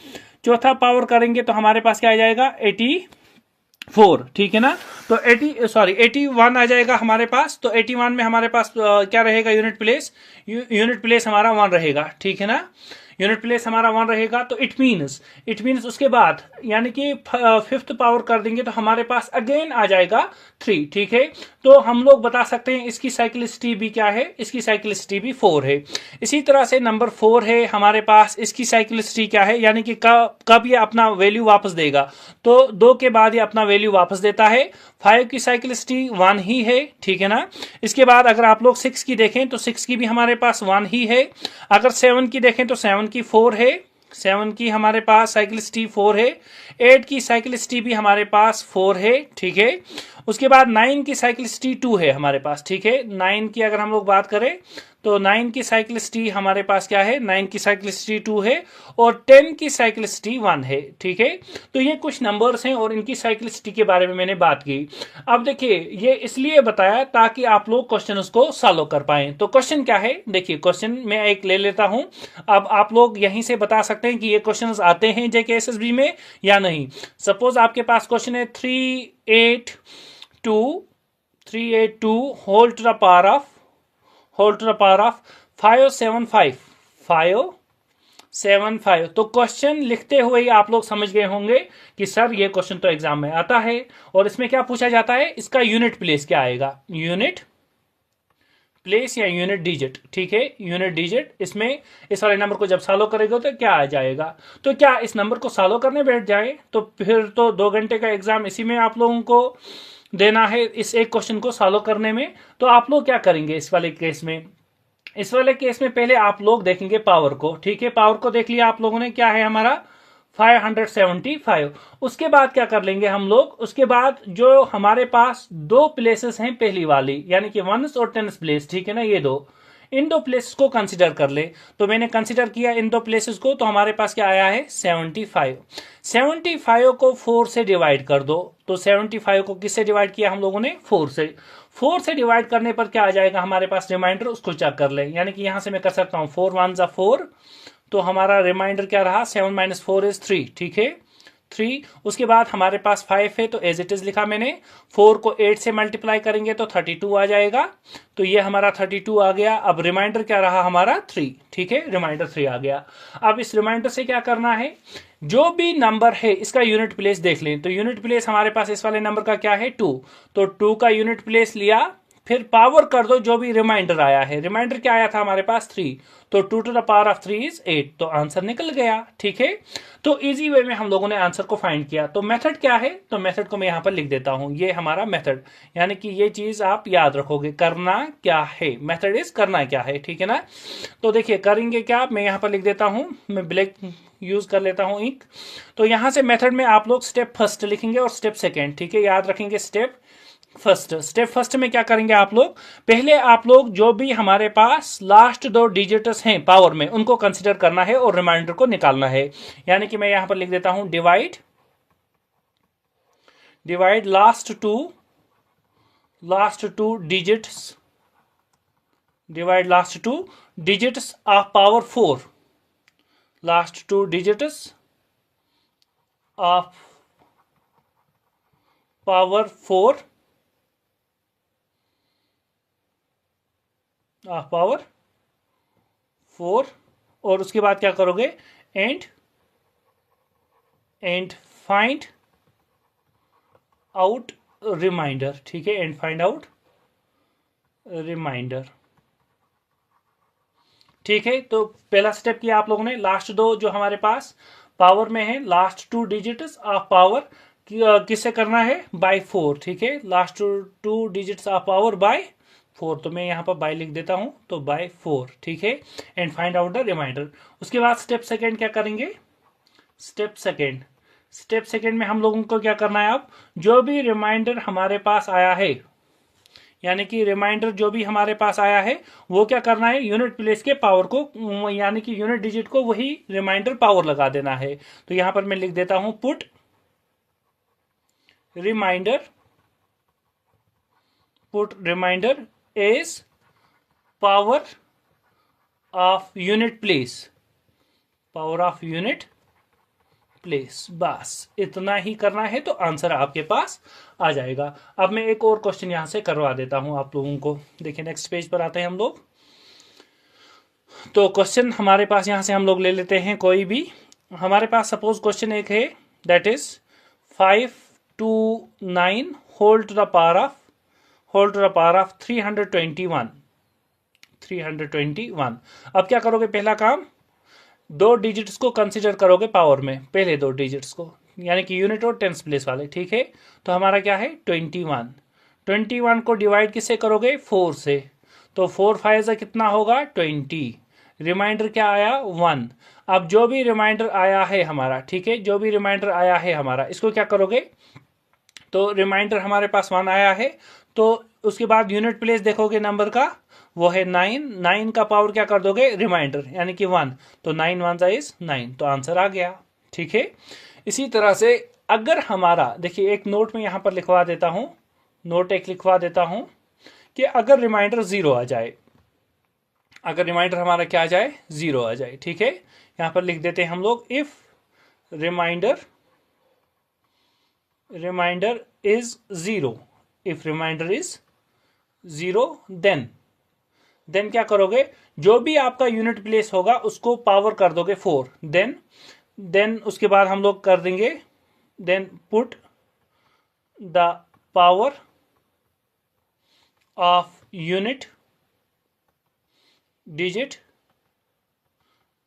चौथा पावर करेंगे तो हमारे पास क्या आ जाएगा 84, ठीक है ना। तो 81 आ जाएगा हमारे पास। तो 81 में हमारे पास क्या रहेगा यूनिट प्लेस हमारा 1 रहेगा, ठीक है ना। यूनिट प्लेस हमारा 1 रहेगा, तो इट मीन्स उसके बाद यानी कि फिफ्थ पावर कर देंगे तो हमारे पास अगेन आ जाएगा 3, ठीक है। तो हम लोग बता सकते हैं इसकी साइक्लिसिटी भी क्या है, इसकी साइक्लिसिटी भी 4 है। इसी तरह से नंबर 4 है हमारे पास, इसकी साइक्लिसिटी क्या है, यानी कि कब ये अपना वैल्यू वापस देगा, तो 2 के बाद ये अपना वैल्यू वापस देता है। 5 की साइक्लिसिटी 1 ही है, ठीक है ना। इसके बाद अगर आप लोग 6 की देखें तो 6 की भी हमारे पास 1 ही है। अगर 7 की देखें तो 7 की 4 है, 7 की हमारे पास साइक्लिसिटी 4 है। 8 की साइक्लिसिटी भी हमारे पास 4 है, ठीक है। उसके बाद 9 की साइक्लिसिटी 2 है हमारे पास, ठीक है। 9 की अगर हम लोग बात करें तो 9 की साइक्लिसिटी हमारे पास क्या है, 9 की साइक्लिसिटी 2 है और 10 की साइक्लिसिटी 1 है, ठीक है। तो ये कुछ नंबर्स हैं और इनकी साइक्लिसिटी के बारे में मैंने बात की। अब देखिए ये इसलिए बताया ताकि आप लोग क्वेश्चन उसको सॉल्व कर पाएं। तो क्वेश्चन क्या है, देखिए क्वेश्चन मैं एक ले लेता हूं। अब आप लोग यहीं से बता सकते हैं कि ये क्वेश्चन आते हैं JKSSB में या नहीं। सपोज आपके पास क्वेश्चन है 382 whole to the power of 575। तो क्वेश्चन लिखते हुए ही आप लोग समझ गए होंगे कि सर ये क्वेश्चन तो एग्जाम में आता है। और इसमें क्या पूछा जाता है, इसका यूनिट प्लेस क्या आएगा, यूनिट प्लेस या यूनिट डिजिट, ठीक है। यूनिट डिजिट इसमें इस वाले नंबर को जब सॉल्व करेगा तो क्या आ जाएगा। तो क्या इस नंबर को सॉल्व करने बैठ जाए तो फिर तो 2 घंटे का एग्जाम इसी में आप लोगों को देना है, इस एक क्वेश्चन को सॉल्व करने में। तो आप लोग क्या करेंगे इस वाले केस में, इस वाले केस में पहले आप लोग देखेंगे पावर को, ठीक है। पावर को देख लिया आप लोगों ने, क्या है हमारा 575। उसके बाद क्या कर लेंगे हम लोग, उसके बाद जो हमारे पास 2 प्लेसेस हैं पहली वाली यानी कि 1s और 10s प्लेस, ठीक है ना, ये दो, इन 2 प्लेसेस को कंसीडर कर ले। तो मैंने कंसीडर किया इन 2 प्लेसेस को, तो हमारे पास क्या आया है 75 को 4 से डिवाइड कर दो। तो 75 को किससे डिवाइड किया हम लोगों ने, 4 से। 4 से डिवाइड करने पर क्या आ जाएगा हमारे पास रिमाइंडर, उसको चेक कर ले। यानी कि यहां से मैं कर सकता हूं 4 1 जा 4, तो हमारा रिमाइंडर क्या रहा 7 - 4 = 3, ठीक है 3। उसके बाद हमारे पास 5 है तो एज इट इज लिखा मैंने। 4 को 8 से मल्टीप्लाई करेंगे तो 32 आ जाएगा, तो ये हमारा 32 आ गया। अब रिमाइंडर क्या रहा हमारा 3, ठीक है, रिमाइंडर 3 आ गया। अब इस रिमाइंडर से क्या करना है, जो भी नंबर है इसका यूनिट प्लेस देख लें। तो यूनिट प्लेस हमारे पास इस वाले नंबर का क्या है 2, तो 2 का यूनिट प्लेस लिया, फिर पावर कर दो जो भी रिमाइंडर आया है। रिमाइंडर क्या आया था हमारे पास 3, तो 2 टू द पावर ऑफ 3 = 8, तो आंसर निकल गया, ठीक है। तो इजी वे में हम लोगों ने आंसर को फाइंड किया। तो मेथड क्या है, तो मेथड को मैं यहां पर लिख देता हूं, ये हमारा मेथड, यानी कि ये चीज आप याद रखोगे, करना क्या है, मेथड इज करना क्या है, ठीक है ना। तो देखिए करेंगे क्या, मैं यहां पर लिख देता हूं, मैं ब्लैक यूज कर लेता हूं इंक। तो यहां से मेथड में आप लोग स्टेप फर्स्ट लिखेंगे और स्टेप सेकेंड, ठीक है, याद रखेंगे। स्टेप फर्स्ट में क्या करेंगे आप लोग, पहले आप लोग जो भी हमारे पास लास्ट 2 डिजिट्स हैं पावर में उनको कंसीडर करना है और रिमाइंडर को निकालना है। यानी कि मैं यहां पर लिख देता हूं divide last two digits of power 4, last 2 digits of power 4 और उसके बाद क्या करोगे, एंड फाइंड आउट रिमाइंडर, ठीक है, एंड फाइंड आउट रिमाइंडर, ठीक है। तो पहला स्टेप किया आप लोगों ने, लास्ट 2 जो हमारे पास पावर में है, लास्ट 2 डिजिट्स ऑफ पावर किससे करना है, बाय 4, ठीक है, last 2 digits of power bye 4, तो मैं यहां पर बाय लिख देता हूं, तो बाय 4, ठीक है, and find out the remainder. उसके बाद स्टेप सेकेंड क्या करेंगे, स्टेप सेकेंड में हम लोगों को क्या करना है, अब जो भी रिमाइंडर हमारे पास आया है, यानी कि रिमाइंडर जो भी हमारे पास आया है वो क्या करना है, यूनिट प्लेस के पावर को यानी कि यूनिट डिजिट को वही रिमाइंडर पावर लगा देना है। तो यहां पर मैं लिख देता हूं put remainder is power of unit place, बस इतना ही करना है तो आंसर आपके पास आ जाएगा। अब मैं एक और क्वेश्चन यहां से करवा देता हूं आप लोगों को। देखिए नेक्स्ट पेज पर आते हैं हम लोग। तो क्वेश्चन हमारे पास यहाँ से हम लोग ले लेते हैं कोई भी। हमारे पास सपोज क्वेश्चन एक है, that is 529 whole to the power of 321। अब क्या करोगे, पहला काम दो डिजिट्स को कंसिडर करोगे पावर में, पहले दो डिजिट्स को, यानी कि यूनिट और टेंस प्लेस वाले, ठीक है। तो हमारा क्या है 21 को डिवाइड किससे करोगे, 4 से, तो 4 5 से कितना होगा 20, रिमाइंडर क्या आया 1। अब जो भी रिमाइंडर आया है हमारा, ठीक है, जो भी रिमाइंडर आया है हमारा, इसको क्या करोगे, तो रिमाइंडर हमारे पास 1 आया है, तो उसके बाद यूनिट प्लेस देखोगे नंबर का, वो है 9 का पावर क्या कर दोगे रिमाइंडर, यानी कि 1, तो 9 1 इज 9, तो आंसर आ गया, ठीक है। इसी तरह से अगर हमारा, देखिए एक नोट में यहां पर लिखवा देता हूं, नोट एक लिखवा देता हूं कि अगर रिमाइंडर 0 आ जाए, अगर रिमाइंडर हमारा क्या आ जाए 0 आ जाए, ठीक है, यहां पर लिख देते हैं हम लोग, if remainder is 0, if remainder is 0, then क्या करोगे, जो भी आपका यूनिट प्लेस होगा उसको पावर कर दोगे 4, देन उसके बाद हम लोग कर देंगे, then put the power of unit digit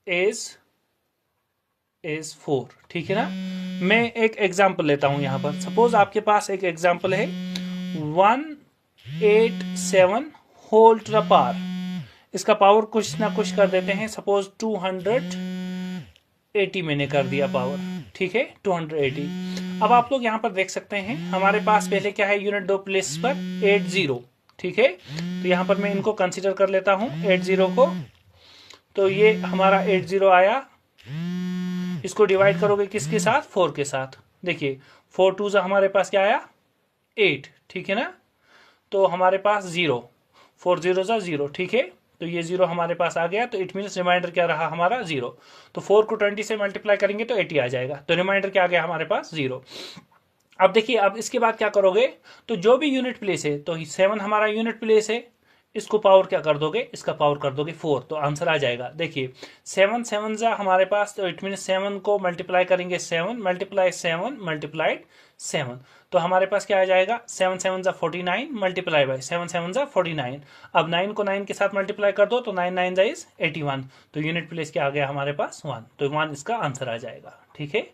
is 4, ठीक है ना। मैं एक एग्जांपल लेता हूं यहां पर, सपोज आपके पास एक एग्जांपल है 187 होल टू द पावर, इसका पावर कुछ ना कुछ कर देते हैं, सपोज 280 मैंने कर दिया पावर, ठीक है 280। अब आप लोग यहां पर देख सकते हैं हमारे पास पहले क्या है, यूनिट दो प्लेस पर 80, ठीक है, तो यहां पर मैं इनको कंसीडर कर लेता हूं 80 को, तो ये हमारा 80 आया, इसको डिवाइड करोगे किसके साथ, 4 के साथ, देखिए 4 2 से हमारे पास क्या आया 8, ठीक है ना, तो हमारे पास 0, 4 0 सा 0, ठीक है, तो ये 0 हमारे पास आ गया, तो इट मीन्स रिमाइंडर क्या रहा हमारा 0, तो 4 को 20 से मल्टीप्लाई करेंगे तो 80 आ जाएगा, तो रिमाइंडर क्या आ गया हमारे पास 0। अब देखिए, अब इसके बाद क्या करोगे, तो जो भी यूनिट प्लेस है, तो 7 हमारा यूनिट प्लेस है, इसको पावर क्या कर दोगे, इसका पावर कर दोगे 4, तो आंसर आ जाएगा। देखिए 7 7 जा हमारे पास, तो इट मीन 7 को मल्टीप्लाई करेंगे 7 मल्टीप्लाई 7 मल्टीप्लाइड 7, तो हमारे पास क्या आ जाएगा 7 7 जा 49 मल्टीप्लाई बाय 7 7 जा 49। अब 9 को 9 के साथ मल्टीप्लाई कर दो, तो 9 9 जा इज 81, तो यूनिट प्लेस क्या आ गया हमारे पास 1, तो 1 इसका आंसर आ जाएगा, ठीक है।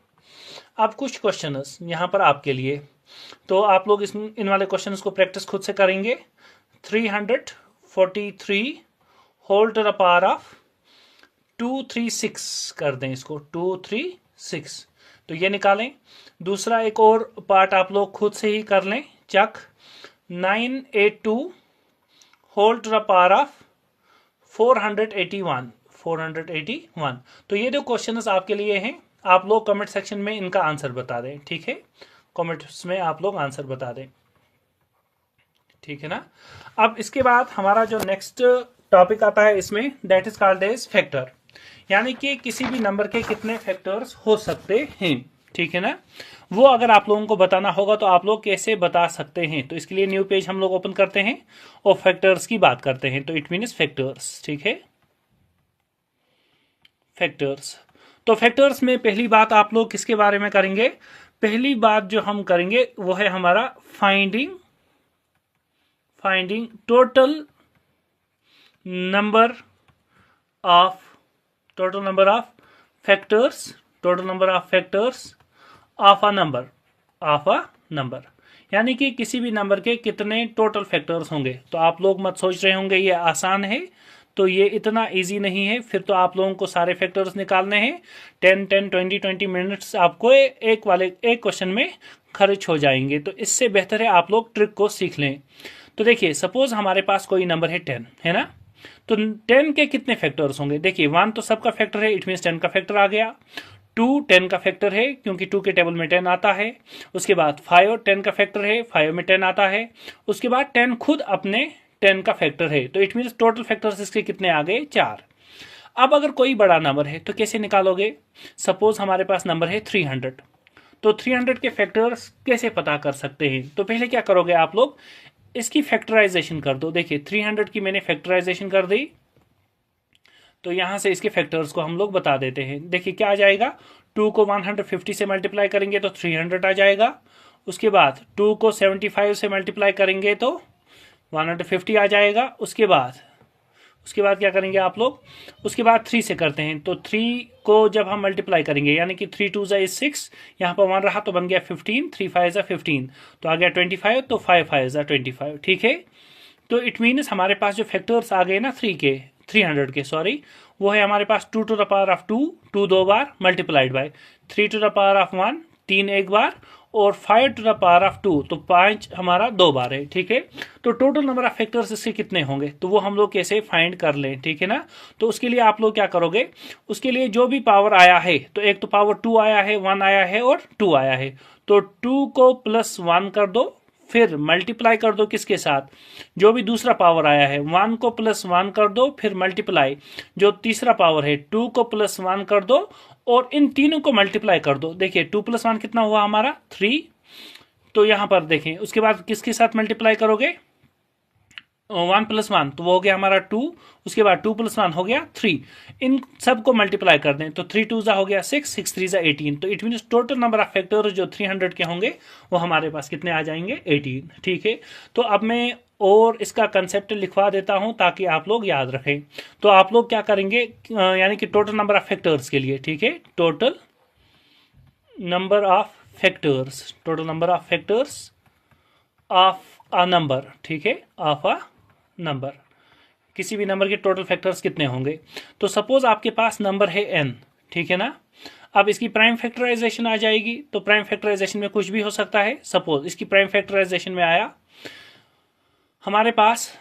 अब कुछ क्वेश्चन यहाँ पर आपके लिए, तो आप लोग इन वाले क्वेश्चन को प्रैक्टिस खुद से करेंगे। 343 whole to the power of 236 कर दें इसको, 236, तो ये निकालें। दूसरा एक और पार्ट आप लोग खुद से ही कर लें, check 982 whole to the power of 481, तो ये जो क्वेश्चन आपके लिए हैं, आप लोग कमेंट सेक्शन में इनका आंसर बता दें, ठीक है, कमेंट्स में आप लोग आंसर बता दें, ठीक है ना। अब इसके बाद हमारा जो नेक्स्ट टॉपिक आता है इसमें, that is called age factor, यानी कि किसी भी नंबर के कितने फैक्टर्स हो सकते हैं, ठीक है ना। वो अगर आप लोगों को बताना होगा तो आप लोग कैसे बता सकते हैं, तो इसके लिए न्यू पेज हम लोग ओपन करते हैं और फैक्टर्स की बात करते हैं, तो इट मीन्स फैक्टर्स, ठीक है, फैक्टर्स। तो फैक्टर्स में पहली बात आप लोग किसके बारे में करेंगे, पहली बात जो हम करेंगे वो है हमारा finding total number of factors of a number, यानी कि किसी भी नंबर के कितने टोटल फैक्टर्स होंगे। तो आप लोग मत सोच रहे होंगे ये आसान है, तो ये इतना इजी नहीं है, फिर तो आप लोगों को सारे फैक्टर्स निकालने हैं, 10-20 मिनट्स आपको एक क्वेश्चन में खर्च हो जाएंगे, तो इससे बेहतर है आप लोग ट्रिक को सीख लें। तो देखिए सपोज हमारे पास कोई नंबर है 10, है ना, तो 10 के कितने फैक्टर्स होंगे, देखिए 1 तो सबका फैक्टर है, इट मीन्स 10 का फैक्टर आ गया, 2 10 का फैक्टर है क्योंकि 2 के टेबल में 10 आता है, उसके बाद 5 10 का फैक्टर है, 5 में 10 आता है, उसके बाद 10 खुद अपने 10 का फैक्टर है, तो इट मीन्स टोटल फैक्टर्स इसके कितने आ गए 4। अब अगर कोई बड़ा नंबर है तो कैसे निकालोगे, सपोज हमारे पास नंबर है 300, तो 300 के फैक्टर्स कैसे पता कर सकते हैं, तो पहले क्या करोगे आप लोग, इसकी फैक्टराइजेशन कर दो। देखिए 300 की मैंने फैक्टराइजेशन कर दी, तो यहाँ से इसके फैक्टर्स को हम लोग बता देते हैं। देखिए क्या आ जाएगा, 2 को 150 से मल्टीप्लाई करेंगे तो 300 आ जाएगा। उसके बाद 2 को 75 से मल्टीप्लाई करेंगे तो 150 आ जाएगा। उसके बाद क्या करेंगे आप लोग, उसके बाद 3 से करते हैं, तो 3 को जब हम मल्टीप्लाई करेंगे यानी कि 3 2 इज 6, यहाँ पर 1 रहा तो बन गया 15, 3 5 15, तो आ गया 25, तो 5 5 25। ठीक है, तो इट मीन्स हमारे पास जो फैक्टर्स आ गए ना 300 के सॉरी, वो है हमारे पास 2 टू द पावर ऑफ 2, 2 दो बार multiplied by 3 to the power of 1, 3 एक बार, और 5 टू द पावर ऑफ 2, तो 5 हमारा 2 बार है। ठीक है, तो टोटल नंबर ऑफ फैक्टर्स इसके कितने होंगे, तो वो हम लोग कैसे फाइंड कर लें। ठीक है ना, तो उसके लिए आप लोग क्या करोगे, उसके लिए जो भी पावर आया है, तो एक तो पावर 2 आया है, 1 आया है और 2 आया है, तो 2 को प्लस 1 कर दो, फिर मल्टीप्लाई कर दो किसके साथ, जो भी दूसरा पावर आया है 1 को प्लस 1 कर दो, फिर मल्टीप्लाई जो तीसरा पावर है 2 को प्लस 1 कर दो, और इन तीनों को मल्टीप्लाई कर दो। देखिए 2 प्लस 1 कितना हुआ हमारा 3, तो यहां पर देखें उसके बाद किसके साथ मल्टीप्लाई करोगे, 1 प्लस 1, तो वो हो गया हमारा 2, उसके बाद 2 प्लस 1 हो गया 3, इन सब को मल्टीप्लाई कर दें तो 3 2 हो गया 6, 6 3 18, तो it means total number of factors जो 300 के होंगे वो हमारे पास कितने आ जाएंगे 18। ठीक है, तो अब मैं और इसका कंसेप्ट लिखवा देता हूं ताकि आप लोग याद रखें। तो आप लोग क्या करेंगे, यानी कि टोटल नंबर ऑफ फैक्टर्स के लिए, ठीक है, total number of factors, total number of factors of a number, ठीक है, ऑफ अ नंबर, किसी भी नंबर के टोटल फैक्टर्स कितने होंगे। तो सपोज आपके पास नंबर है n, ठीक है ना, अब इसकी प्राइम फैक्टराइजेशन आ जाएगी, तो प्राइम फैक्टराइजेशन में कुछ भी हो सकता है। सपोज इसकी प्राइम फैक्टराइजेशन में आया हमारे पास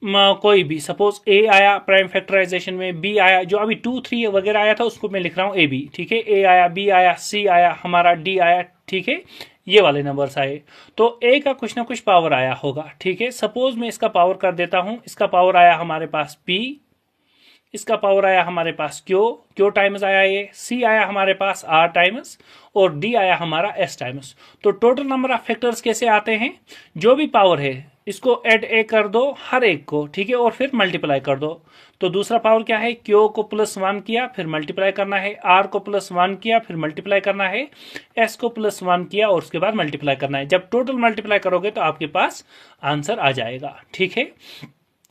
कोई भी, सपोज a आया प्राइम फैक्टराइजेशन में, b आया, जो अभी 2 3 वगैरह आया था उसको मैं लिख रहा हूं a b, ठीक है, a आया, b आया, c आया, हमारा d आया, ठीक है, ये वाले नंबर्स आए, तो a का कुछ ना कुछ पावर आया होगा। ठीक है, सपोज मैं इसका पावर कर देता हूं, इसका पावर आया हमारे पास p, इसका पावर आया हमारे पास क्यू टाइम्स आया, ये c आया हमारे पास r टाइम्स, और d आया हमारा s टाइम्स। तो टोटल नंबर ऑफ फैक्टर्स कैसे आते हैं, जो भी पावर है इसको ऐड ए कर दो हर एक को, ठीक है, और फिर मल्टीप्लाई कर दो। तो दूसरा पावर क्या है, क्यू को प्लस 1 किया फिर मल्टीप्लाई करना है, आर को प्लस 1 किया फिर मल्टीप्लाई करना है, एस को प्लस 1 किया और उसके बाद मल्टीप्लाई करना है। जब टोटल मल्टीप्लाई करोगे तो आपके पास आंसर आ जाएगा। ठीक है,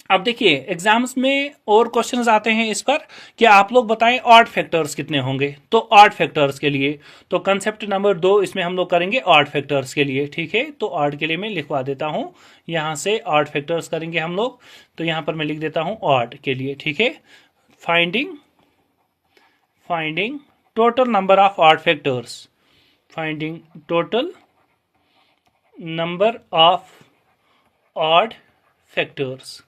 अब देखिए एग्जाम्स में और क्वेश्चंस आते हैं इस पर कि आप लोग बताएं ऑड फैक्टर्स कितने होंगे। तो ऑड फैक्टर्स के लिए तो कंसेप्ट नंबर 2 इसमें हम लोग करेंगे ऑड फैक्टर्स के लिए। ठीक है, तो ऑड के लिए मैं लिखवा देता हूं, यहां से ऑड फैक्टर्स करेंगे हम लोग, तो यहां पर मैं लिख देता हूं ऑड के लिए। ठीक है, finding total number of odd factors, finding total number of odd factors.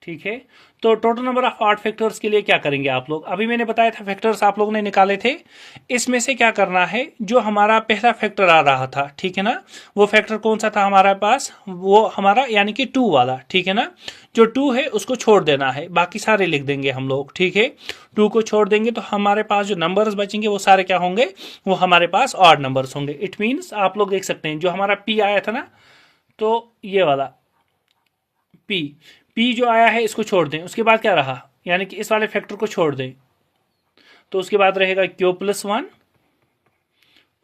ठीक है, तो total number of odd factors के लिए क्या करेंगे आप लोग, अभी मैंने बताया था फैक्टर्स आप लोगों ने निकाले थे, इसमें से क्या करना है, जो हमारा पहला फैक्टर आ रहा था, ठीक है ना, वो फैक्टर कौन सा था हमारे पास, वो हमारा यानी कि 2 वाला, ठीक है ना, जो 2 है उसको छोड़ देना है, बाकी सारे लिख देंगे हम लोग। ठीक है, 2 को छोड़ देंगे तो हमारे पास जो नंबर्स बचेंगे वो सारे क्या होंगे, वो हमारे पास ऑड नंबर्स होंगे। इट मीन्स आप लोग देख सकते हैं जो हमारा पी आया था ना, तो ये वाला पी जो आया है इसको छोड़ दें, उसके बाद क्या रहा, यानी कि इस वाले फैक्टर को छोड़ दें, तो उसके बाद रहेगा क्यू प्लस 1,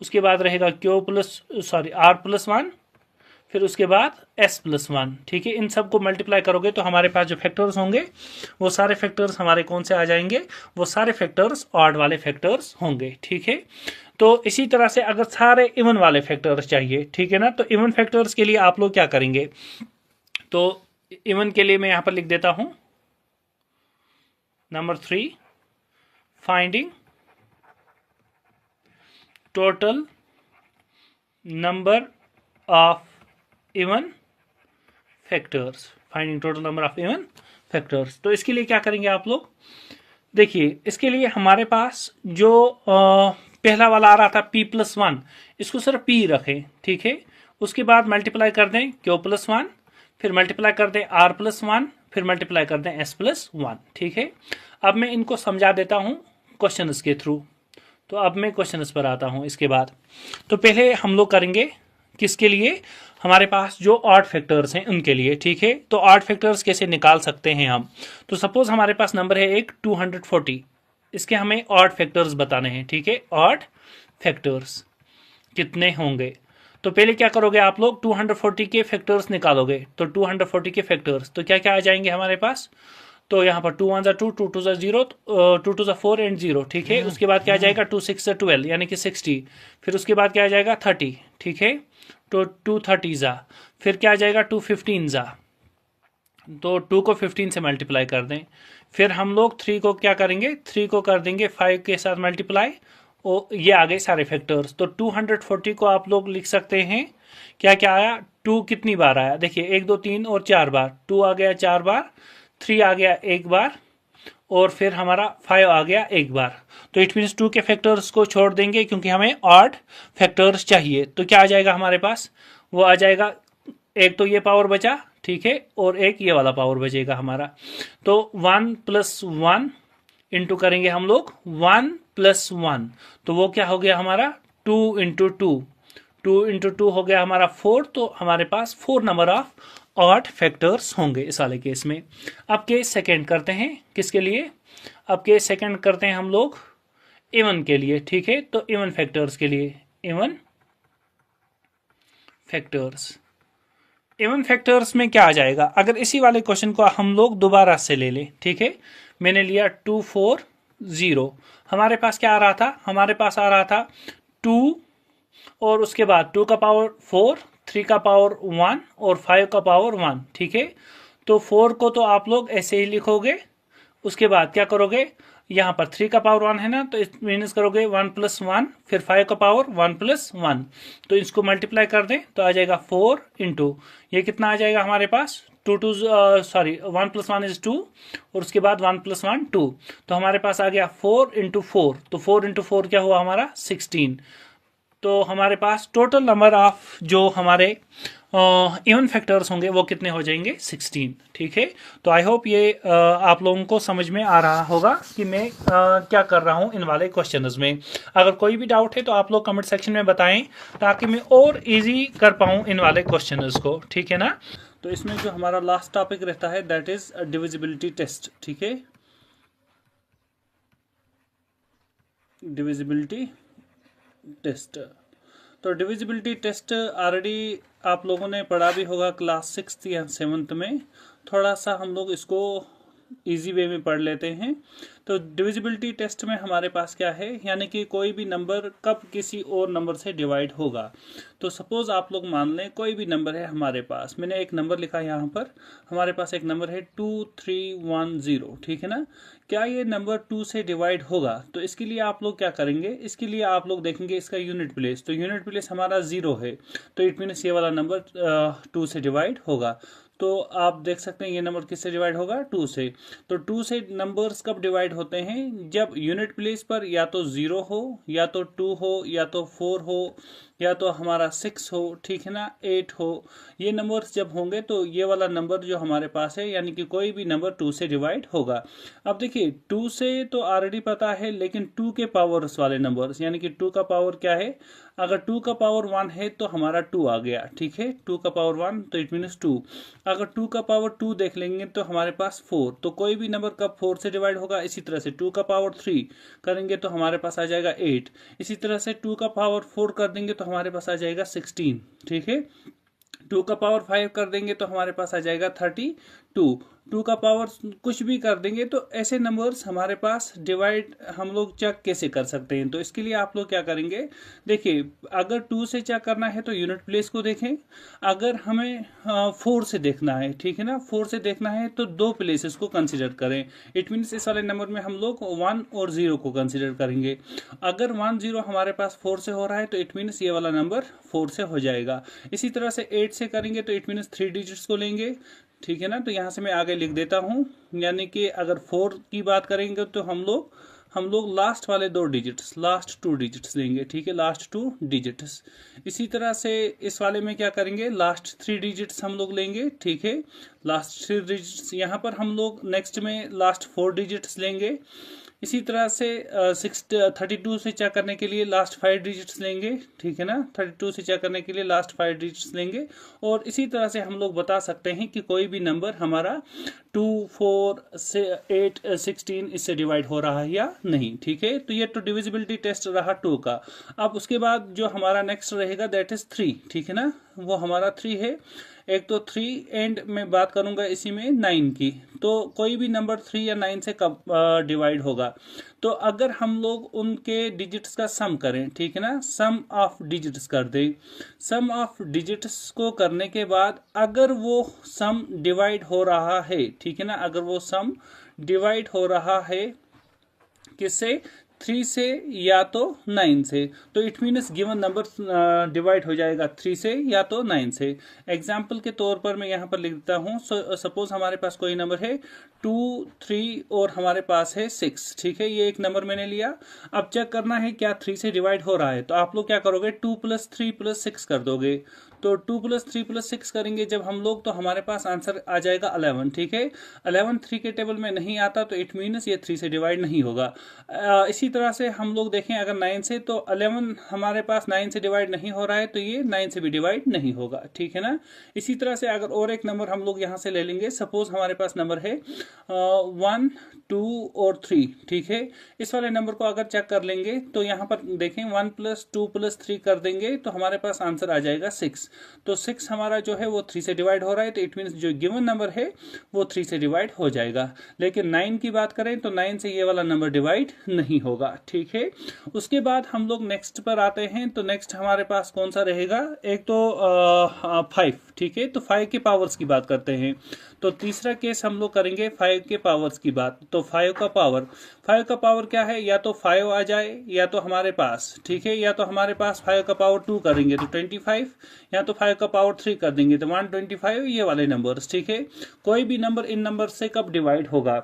उसके बाद रहेगा आर प्लस 1, फिर उसके बाद एस प्लस 1। ठीक है, इन सब को मल्टीप्लाई करोगे तो हमारे पास जो फैक्टर्स होंगे वो सारे फैक्टर्स हमारे कौन से आ जाएंगे, वो सारे फैक्टर्स ऑड वाले फैक्टर्स होंगे। ठीक है, तो इसी तरह से अगर सारे इवन वाले फैक्टर्स चाहिए, ठीक है ना, तो इवन फैक्टर्स के लिए आप लोग क्या करेंगे, तो इवन के लिए मैं यहां पर लिख देता हूं number 3, finding total number of even factors, finding total number of even factors. तो इसके लिए क्या करेंगे आप लोग, देखिए इसके लिए हमारे पास जो पहला वाला आ रहा था p प्लस 1, इसको सिर्फ p रखें। ठीक है, उसके बाद मल्टीप्लाई कर दें q प्लस 1, फिर मल्टीप्लाई कर दें r प्लस 1, फिर मल्टीप्लाई कर दें s प्लस 1। ठीक है, अब मैं इनको समझा देता हूं क्वेश्चंस के थ्रू। तो अब मैं क्वेश्चंस पर आता हूं इसके बाद। तो पहले हम लोग करेंगे किसके लिए? हमारे पास जो ऑड फैक्टर्स हैं उनके लिए, ठीक है। तो ऑड फैक्टर्स कैसे निकाल सकते हैं हम? तो सपोज हमारे पास नंबर है एक 240, इसके हमें ऑड फैक्टर्स बताने हैं, ठीक है। ऑड फैक्टर्स कितने होंगे? तो पहले क्या करोगे आप लोग, 240 के फैक्टर्स निकालोगे। तो 240 के फैक्टर्स तो क्या क्या आ जाएंगे हमारे पास? तो यहाँ पर 2 1 2, 2 2 0, 2 2 4 एंड 0, ठीक है। उसके बाद क्या आ जाएगा 2 6 12 यानी कि 60। फिर उसके बाद क्या आ जाएगा 30, ठीक है। तो 2 30 जा, फिर क्या आ जाएगा 2 15 जा, तो 2 को 15 से मल्टीप्लाई कर दें। फिर हम लोग 3 को क्या करेंगे, 3 को कर देंगे 5 के साथ मल्टीप्लाई, और ये आ गए सारे फैक्टर्स। तो 240 को आप लोग लिख सकते हैं, क्या क्या आया, 2 कितनी बार आया, देखिए 1 2 3 और 4 बार, 2 आ गया 4 बार, 3 आ गया 1 बार, और फिर हमारा 5 आ गया 1 बार। तो इट मीन्स 2 के फैक्टर्स को छोड़ देंगे क्योंकि हमें ऑड फैक्टर्स चाहिए। तो क्या आ जाएगा हमारे पास, वो आ जाएगा, एक तो ये पावर बचा, ठीक है, और एक ये वाला पावर बचेगा हमारा। तो 1 + 1 इंटू करेंगे हम लोग 1 + 1, तो वो क्या हो गया हमारा 2 × 2, 2 × 2 हो गया हमारा 4। तो हमारे पास 4 नंबर ऑफ ऑड फैक्टर्स होंगे इस वाले केस में। अब केस सेकेंड करते हैं, किसके लिए? अब केस सेकेंड करते हैं हम लोग इवन के लिए, ठीक है। तो इवन फैक्टर्स के लिए, इवन फैक्टर्स, इवन फैक्टर्स में क्या आ जाएगा? अगर इसी वाले क्वेश्चन को हम लोग दोबारा से ले लें, ठीक है। मैंने लिया 2 4 0, हमारे पास क्या आ रहा था, हमारे पास आ रहा था 2, और उसके बाद 2 का पावर 4, 3 का पावर 1 और 5 का पावर 1, ठीक है। तो 4 को तो आप लोग ऐसे ही लिखोगे, उसके बाद क्या करोगे, यहाँ पर 3 का पावर 1 है ना, तो माइनस करोगे 1 + 1, फिर 5 का पावर 1 + 1, तो इसको मल्टीप्लाई कर दें तो आ जाएगा 4 इंटू, ये कितना आ जाएगा हमारे पास 2 2 सॉरी 1 + 1 = 2, और उसके बाद 1 + 1 2, तो हमारे पास आ गया 4 × 4, तो 4 × 4 क्या हुआ हमारा 16। तो हमारे पास टोटल नंबर ऑफ जो हमारे इवन फैक्टर्स होंगे वो कितने हो जाएंगे 16, ठीक है। तो आई होप ये आप लोगों को समझ में आ रहा होगा कि मैं क्या कर रहा हूँ इन वाले क्वेश्चंस में। अगर कोई भी डाउट है तो आप लोग कमेंट सेक्शन में बताएं ताकि मैं और इजी कर पाऊँ इन वाले क्वेश्चंस को, ठीक है ना। तो इसमें जो हमारा लास्ट टॉपिक रहता है दैट इज डिविजिबिलिटी टेस्ट, ठीक है। डिविजिबिलिटी टेस्ट, तो डिविजिबिलिटी टेस्ट ऑलरेडी आप लोगों ने पढ़ा भी होगा क्लास 6 या 7 में। थोड़ा सा हम लोग इसको इजी वे में पढ़ लेते हैं। तो डिविजिबिलिटी टेस्ट में हमारे पास क्या है, यानी कि कोई भी नंबर कब किसी और नंबर से डिवाइड होगा। तो सपोज आप लोग मान लें कोई भी नंबर है हमारे पास, मैंने एक नंबर लिखा यहाँ पर, हमारे पास एक नंबर है 2310, ठीक है ना। क्या ये नंबर 2 से डिवाइड होगा? तो इसके लिए आप लोग क्या करेंगे, इसके लिए आप लोग देखेंगे इसका यूनिट प्लेस। तो यूनिट प्लेस हमारा 0 है, तो इट मीन्स ये वाला नंबर 2 से डिवाइड होगा। तो आप देख सकते हैं ये नंबर किससे डिवाइड होगा 2 से। तो 2 से नंबर्स कब डिवाइड होते हैं, जब यूनिट प्लेस पर या तो 0 हो, या तो 2 हो, या तो 4 हो, या तो हमारा 6 हो, ठीक है ना, 8 हो। ये नंबर्स जब होंगे तो ये वाला नंबर जो हमारे पास है, यानी कि कोई भी नंबर 2 से डिवाइड होगा। अब देखिए 2 से तो ऑलरेडी पता है, लेकिन 2 के पावर्स वाले नंबर्स, यानी कि 2 का पावर क्या है, अगर 2 का पावर 1 है तो हमारा 2 आ गया, ठीक है। 2 का पावर 1 तो इट मीन्स 2। अगर 2 का पावर 2 देख लेंगे तो हमारे पास 4, तो कोई भी नंबर कब 4 से डिवाइड होगा, इसी तरह से 2 का पावर 3 करेंगे तो हमारे पास आ जाएगा 8। इसी तरह से 2 का पावर 4 कर देंगे तो हमारे पास आ जाएगा 16, ठीक है। 2 का पावर 5 कर देंगे तो हमारे पास आ जाएगा 32। 2 का पावर कुछ भी कर देंगे तो ऐसे नंबर्स हमारे पास डिवाइड हम लोग चेक कैसे कर सकते हैं। तो इसके लिए आप लोग क्या करेंगे, देखिए अगर 2 से चेक करना है तो यूनिट प्लेस को देखें, अगर हमें 4 से देखना है, ठीक है ना, 4 से देखना है तो 2 प्लेसेस को कंसिडर करें। इट मीन्स इस वाले नंबर में हम लोग 1 और 0 को कंसिडर करेंगे। अगर 1 0 हमारे पास 4 से हो रहा है तो इट मीन्स ये वाला नंबर 4 से हो जाएगा। इसी तरह से 8 से करेंगे तो इट मीन्स 3 डिजिट्स को लेंगे, ठीक है ना। तो यहाँ से मैं आगे लिख देता हूँ, यानी कि अगर 4 की बात करेंगे तो हम लोग लास्ट वाले 2 डिजिट्स, लास्ट 2 डिजिट्स लेंगे, ठीक है, लास्ट 2 डिजिट्स। इसी तरह से इस वाले में क्या करेंगे, लास्ट 3 डिजिट्स हम लोग लेंगे, ठीक है, लास्ट 3 डिजिट्स। यहाँ पर हम लोग नेक्स्ट में लास्ट 4 डिजिट्स लेंगे, इसी तरह से 32 से चेक करने के लिए लास्ट 5 डिजिट्स लेंगे, ठीक है ना, 32 से चेक करने के लिए लास्ट 5 डिजिट्स लेंगे। और इसी तरह से हम लोग बता सकते हैं कि कोई भी नंबर हमारा 2, 4 से 8, 16 इससे डिवाइड हो रहा है या नहीं, ठीक है। तो ये तो डिविजिबिलिटी टेस्ट रहा 2 का। अब उसके बाद जो हमारा नेक्स्ट रहेगा दैट इज 3, ठीक है ना, वो हमारा 3 है। एक तो 3 एंड मैं बात करूंगा इसी में 9 की। तो कोई भी नंबर 3 या 9 से कब डिवाइड होगा, तो अगर हम लोग उनके डिजिट्स का सम करें, ठीक है ना, सम ऑफ डिजिट्स कर दें। सम ऑफ डिजिट्स को करने के बाद अगर वो सम डिवाइड हो रहा है, ठीक है ना, अगर वो सम डिवाइड हो रहा है किससे, 3 से या तो 9 से, तो it means given number divide हो जाएगा 3 से या तो 9 से। एग्जाम्पल के तौर पर मैं यहाँ पर लिख देता हूँ। सपोज हमारे पास कोई नंबर है 2, 3 और हमारे पास है 6, ठीक है, ये एक नंबर मैंने लिया। अब चेक करना है क्या 3 से डिवाइड हो रहा है, तो आप लोग क्या करोगे, 2 + 3 + 6 कर दोगे। तो 2 + 3 + 6 करेंगे जब हम लोग, तो हमारे पास आंसर आ जाएगा 11, ठीक है। 11 3 के टेबल में नहीं आता, तो इट मीन्स ये 3 से डिवाइड नहीं होगा। इसी तरह से हम लोग देखें अगर 9 से, तो 11 हमारे पास 9 से डिवाइड नहीं हो रहा है, तो ये 9 से भी डिवाइड नहीं होगा, ठीक है ना। इसी तरह से अगर और एक नंबर हम लोग यहाँ से ले लेंगे, सपोज हमारे पास नंबर है 1, 2 और 3, ठीक है। इस वाले नंबर को अगर चेक कर लेंगे तो यहाँ पर देखें 1 + 2 + 3 कर देंगे, तो हमारे पास आंसर आ जाएगा 6। तो 6 हमारा जो है वो 3 से डिवाइड हो रहा है, तो इट मीन्स जो गिवन नंबर है वो 3 से डिवाइड हो जाएगा। लेकिन 9 की बात करें तो 9 से ये वाला नंबर डिवाइड नहीं होगा, ठीक है। उसके बाद हम लोग नेक्स्ट पर आते हैं। तो नेक्स्ट हमारे पास कौन सा रहेगा, एक तो 5, ठीक है। तो 5 के पावर्स की बात करते हैं। तो तीसरा केस हम लोग करेंगे 5 के पावर्स की बात। तो 5 का पावर क्या है, या तो 5 आ जाए या तो हमारे पास, ठीक है, या तो हमारे पास 5 का पावर 2 करेंगे तो 25, या तो 5 का पावर 3 कर देंगे तो 125, ये वाले नंबर्स, ठीक है। कोई भी नंबर इन नंबर से कब डिवाइड होगा,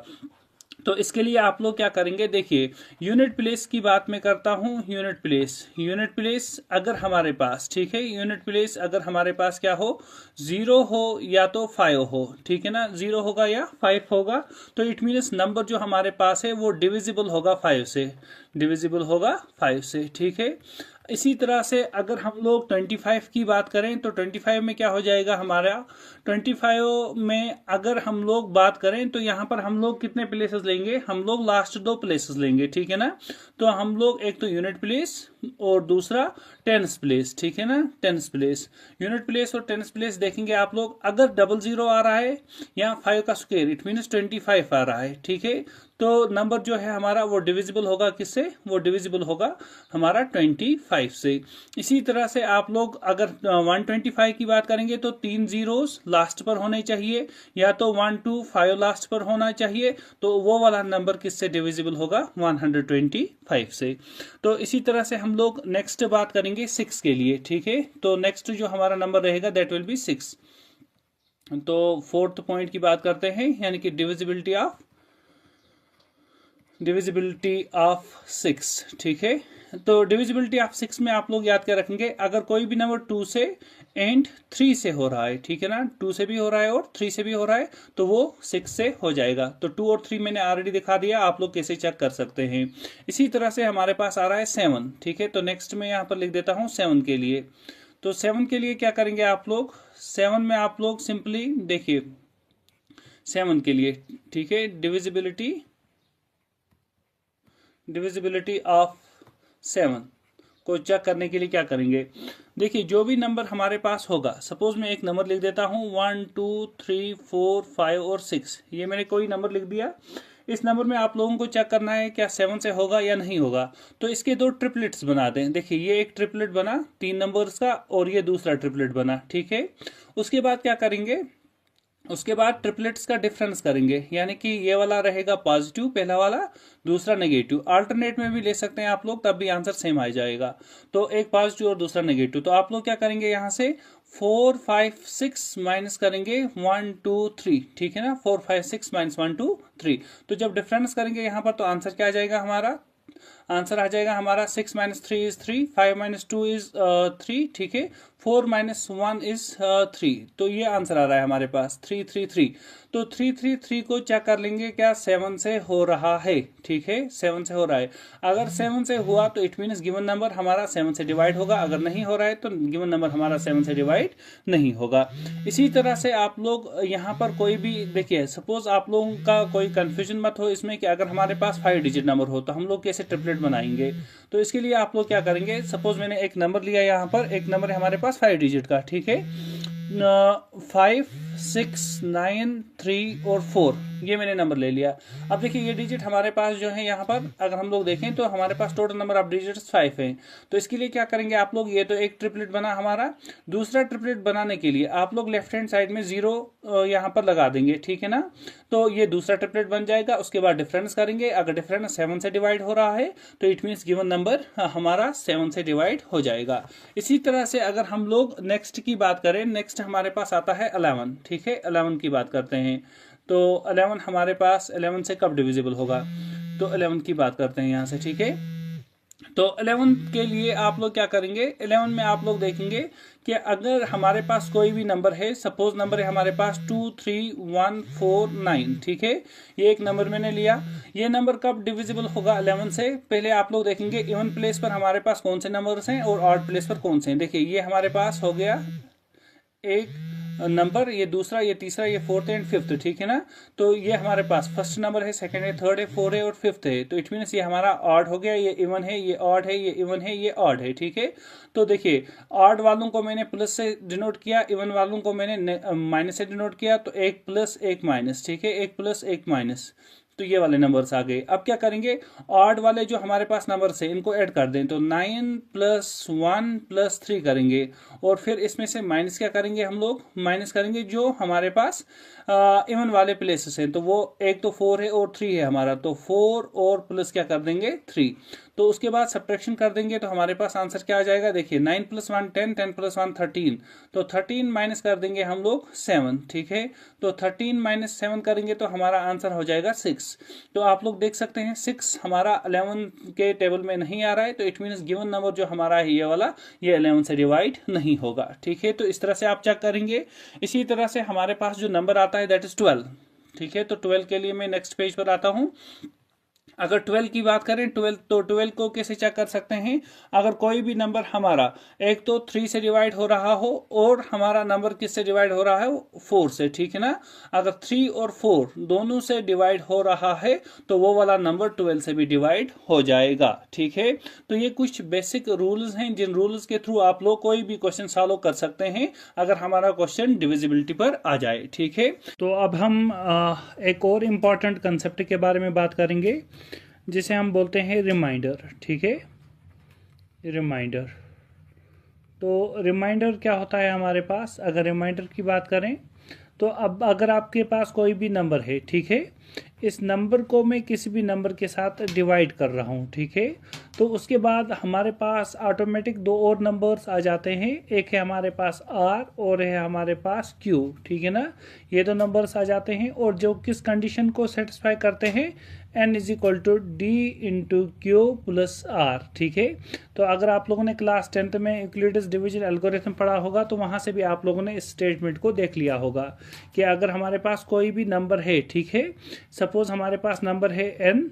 तो इसके लिए आप लोग क्या करेंगे, देखिए यूनिट प्लेस की बात मैं करता हूं। यूनिट प्लेस अगर हमारे पास, ठीक है, यूनिट प्लेस अगर हमारे पास क्या हो, 0 हो या तो 5 हो, ठीक है ना, 0 होगा या 5 होगा, तो इट मीन्स नंबर जो हमारे पास है वो डिविजिबल होगा 5 से, ठीक है। इसी तरह से अगर हम लोग 25 की बात करें तो 25 में क्या हो जाएगा हमारा, 25 में अगर हम लोग बात करें तो यहाँ पर हम लोग कितने प्लेसेस लेंगे, हम लोग लास्ट 2 प्लेसेस लेंगे, ठीक है ना। तो हम लोग एक तो यूनिट प्लेस और दूसरा टेंस प्लेस, ठीक है ना, टेंस प्लेस, यूनिट प्लेस और टेंस प्लेस देखेंगे आप लोग। अगर 00 आ रहा है या 5 का स्क्वायर, इट मीन्स 25 आ रहा है, ठीक है। तो नंबर जो है हमारा वो डिविजिबल होगा किससे, वो डिविजिबल होगा हमारा 25 से। इसी तरह से आप लोग अगर 125 की बात करेंगे तो 3 जीरोस लास्ट पर होने चाहिए, या तो 125 लास्ट पर होना चाहिए, तो वो वाला नंबर किससे डिविजिबल होगा, 125 से। तो इसी तरह से हम लोग नेक्स्ट बात करेंगे 6 के लिए, ठीक है। तो नेक्स्ट जो हमारा नंबर रहेगा दैट विल बी 6। तो 4th पॉइंट की बात करते हैं, यानी कि डिविजिबिलिटी ऑफ 6, ठीक है। तो डिविजिबिलिटी ऑफ 6 में आप लोग याद क्या रखेंगे, अगर कोई भी नंबर 2 से एंड 3 से हो रहा है, ठीक है ना, 2 से भी हो रहा है और 3 से भी हो रहा है, तो वो 6 से हो जाएगा। तो 2 और 3 मैंने ऑलरेडी दिखा दिया, आप लोग कैसे चेक कर सकते हैं। इसी तरह से हमारे पास आ रहा है 7, ठीक है। तो नेक्स्ट में यहाँ पर लिख देता हूँ 7 के लिए। तो 7 के लिए क्या करेंगे आप लोग, 7 में आप लोग सिंपली देखिए 7 के लिए, ठीक है, डिविजिबिलिटी ऑफ 7 को चेक करने के लिए क्या करेंगे, देखिए जो भी नंबर हमारे पास होगा, सपोज मैं एक नंबर लिख देता हूं 1, 2, 3, 4, 5 और 6, ये मैंने कोई नंबर लिख दिया। इस नंबर में आप लोगों को चेक करना है क्या 7 से होगा या नहीं होगा। तो इसके 2 ट्रिपलेट्स बना दें। देखिए ये एक ट्रिपलेट बना 3 नंबर्स का और ये दूसरा ट्रिपलेट बना, ठीक है। उसके बाद क्या करेंगे, उसके बाद ट्रिपलेट्स का डिफरेंस करेंगे, यानी कि ये वाला रहेगा पॉजिटिव पहला वाला, दूसरा नेगेटिव। अल्टरनेट में भी ले सकते हैं आप लोग, तब भी आंसर सेम आ जाएगा। तो एक पॉजिटिव और दूसरा नेगेटिव। तो आप लोग क्या करेंगे, यहाँ से 4, 5, 6 माइनस करेंगे 1, 2, 3, ठीक है ना, 4, 5, 6 माइनस 1, 2, 3। तो जब डिफरेंस करेंगे यहाँ पर तो आंसर क्या आ जाएगा हमारा, आंसर आ जाएगा हमारा 6 - 3 = 3, 5 - 2 = 3, ठीक है, 4 माइनस 1 इज 3, तो ये आंसर आ रहा है हमारे पास 333। तो 333 को चेक कर लेंगे क्या 7 से हो रहा है, ठीक है 7 से हो रहा है। अगर 7 से हुआ तो इट मीन्स गिवन नंबर हमारा 7 से डिवाइड होगा, अगर नहीं हो रहा है तो गिवन नंबर हमारा 7 से डिवाइड नहीं होगा। इसी तरह से आप लोग यहाँ पर कोई भी देखिए, सपोज आप लोगों का कोई कंफ्यूजन मत हो इसमें कि अगर हमारे पास 5 डिजिट नंबर हो तो हम लोग कैसे ट्रिपलेट बनाएंगे। तो इसके लिए आप लोग क्या करेंगे, सपोज मैंने एक नंबर लिया, यहाँ पर एक नंबर है हमारे पास 5 डिजिट का, ठीक है 5 6 9 3 और 4, ये मैंने नंबर ले लिया। अब देखिए ये डिजिट हमारे पास जो है यहाँ पर अगर हम लोग देखें तो हमारे पास टोटल नंबर ऑफ डिजिट्स 5 हैं। तो इसके लिए क्या करेंगे आप लोग, ये तो एक ट्रिपलेट बना हमारा, दूसरा ट्रिपलेट बनाने के लिए आप लोग लेफ्ट हैंड साइड में 0 यहाँ पर लगा देंगे, ठीक है ना। तो ये दूसरा ट्रिपलेट बन जाएगा। उसके बाद डिफरेंस करेंगे, अगर डिफरेंस 7 से डिवाइड हो रहा है तो इट मीन्स गिवन नंबर हमारा 7 से डिवाइड हो जाएगा। इसी तरह से अगर हम लोग नेक्स्ट की बात करें, नेक्स्ट हमारे पास आता है 11, ठीक है 11 की बात करते हैं। तो 11 हमारे पास 11 से कब डिविजिबल होगा, तो 11 की बात करते हैं यहाँ से, ठीक है। तो 11 के लिए आप लोग क्या करेंगे, 11 में आप लोग देखेंगे कि अगर हमारे पास कोई भी नंबर है, सपोज नंबर है हमारे पास 2 3 1 4 9, ठीक है ये एक नंबर मैंने लिया। ये नंबर कब डिविजिबल होगा 11 से, पहले आप लोग देखेंगे इवन प्लेस पर हमारे पास कौन से नंबर्स हैं और ऑड प्लेस पर कौन से हैं। देखिए ये हमारे पास हो गया एक नंबर, ये दूसरा, ये तीसरा, ये फोर्थ एंड फिफ्थ, ठीक है ना। तो ये हमारे पास फर्स्ट नंबर है, सेकंड है, थर्ड है, फोर्थ है और फिफ्थ है। तो इट मीन्स ये हमारा ऑड हो गया, ये इवन है, ये ऑड है, ये इवन है, ये ऑड है, ठीक है। तो देखिए ऑड वालों को मैंने प्लस से डिनोट किया, इवन वालों को मैंने माइनस से डिनोट किया। तो एक प्लस एक माइनस, ठीक है एक प्लस एक माइनस, तो ये वाले नंबर्स आ गए। अब क्या करेंगे, ऑड वाले जो हमारे पास नंबर्स है इनको ऐड कर दें, तो 9 + 1 + 3 करेंगे और फिर इसमें से माइनस क्या करेंगे, हम लोग माइनस करेंगे जो हमारे पास इवन वाले प्लेसेस हैं। तो वो एक तो 4 है और 3 है हमारा, तो 4 और प्लस क्या कर देंगे 3। तो उसके बाद सब्ट्रैक्शन कर देंगे तो हमारे पास आंसर क्या आ जाएगा, देखिए 9 + 1 10, 10 + 1 13, तो 13 माइनस कर देंगे हम लोग 7, ठीक है। तो 13 - 7 करेंगे तो हमारा आंसर हो जाएगा 6। तो आप लोग देख सकते हैं 6 हमारा 11 के टेबल में नहीं आ रहा है, तो इट मीन्स गिवन नंबर जो हमारा है ये वाला, ये 11 से डिवाइड नहीं होगा, ठीक है। तो इस तरह से आप चेक करेंगे। इसी तरह से हमारे पास जो नंबर आता है दैट इज 12, ठीक है। तो 12 के लिए मैं नेक्स्ट पेज पर आता हूं। अगर 12 की बात करें, 12 तो 12 को कैसे चेक कर सकते हैं, अगर कोई भी नंबर हमारा एक तो 3 से डिवाइड हो रहा हो और हमारा नंबर किससे डिवाइड हो रहा है, 4 से, ठीक है ना। अगर 3 और 4 दोनों से डिवाइड हो रहा है तो वो वाला नंबर 12 से भी डिवाइड हो जाएगा, ठीक है। तो ये कुछ बेसिक रूल्स हैं जिन रूल्स के थ्रू आप लोग कोई भी क्वेश्चन सॉल्व कर सकते हैं अगर हमारा क्वेश्चन डिविजिबिलिटी पर आ जाए, ठीक है। तो अब हम एक और इम्पॉर्टेंट कंसेप्ट के बारे में बात करेंगे जिसे हम बोलते हैं रिमाइंडर, ठीक है रिमाइंडर। तो रिमाइंडर क्या होता है हमारे पास, अगर रिमाइंडर की बात करें तो अब अगर आपके पास कोई भी नंबर है, ठीक है, इस नंबर को मैं किसी भी नंबर के साथ डिवाइड कर रहा हूँ, ठीक है। तो उसके बाद हमारे पास ऑटोमेटिक 2 और नंबर्स आ जाते हैं, एक है हमारे पास R और है हमारे पास Q, ठीक है ना। ये 2 नंबर्स आ जाते हैं और जो किस कंडीशन को सेटिस्फाई करते हैं, n = d × Q + R, ठीक है। तो अगर आप लोगों ने क्लास 10th में यूक्लिड्स डिवीजन एल्गोरिथम पढ़ा होगा तो वहाँ से भी आप लोगों ने इस स्टेटमेंट को देख लिया होगा कि अगर हमारे पास कोई भी नंबर है, ठीक है, सपोज हमारे पास नंबर है n,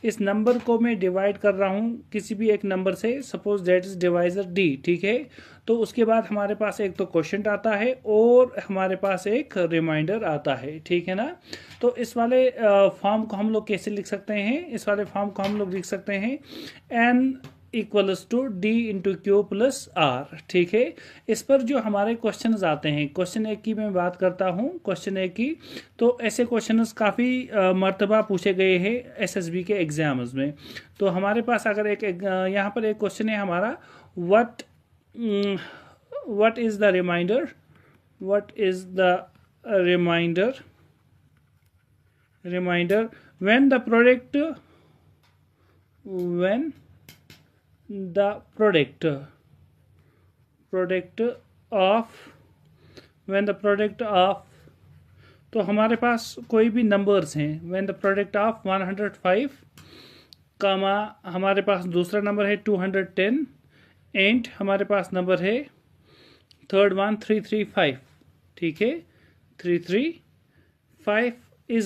इस नंबर को मैं डिवाइड कर रहा हूँ किसी भी एक नंबर से, suppose that is divisor d, ठीक है। तो उसके बाद हमारे पास एक तो क्वोशंट आता है और हमारे पास एक रिमाइंडर आता है, ठीक है ना। तो इस वाले फॉर्म को हम लोग कैसे लिख सकते हैं, इस वाले फॉर्म को हम लोग लिख सकते हैं n = d × Q + R, ठीक है। इस पर जो हमारे क्वेश्चंस आते हैं, क्वेश्चन 1 की मैं बात करता हूँ, क्वेश्चन 1 की, तो ऐसे क्वेश्चंस काफ़ी मर्तबा पूछे गए हैं SSB के एग्जाम्स में। तो हमारे पास अगर एक यहाँ पर एक क्वेश्चन है हमारा, what is the remainder, what is the remainder when the product of, तो हमारे पास कोई भी नंबर्स हैं, when the product of 105 कामा हमारे पास दूसरा नंबर है 210 एंड हमारे पास नंबर है थर्ड वन 335, ठीक है, 335 is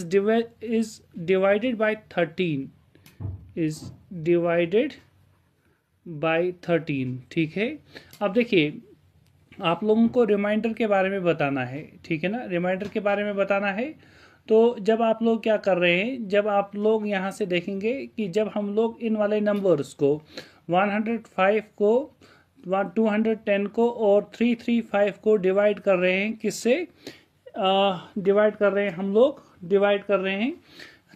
divided by 13, is divided by 13, ठीक है। अब देखिए आप लोगों को रिमाइंडर के बारे में बताना है, ठीक है ना, रिमाइंडर के बारे में बताना है। तो जब आप लोग क्या कर रहे हैं, जब आप लोग यहाँ से देखेंगे कि जब हम लोग इन वाले नंबर्स को 105 को 210 को और 335 को डिवाइड कर रहे हैं, किससे डिवाइड कर रहे हैं, हम लोग डिवाइड कर रहे हैं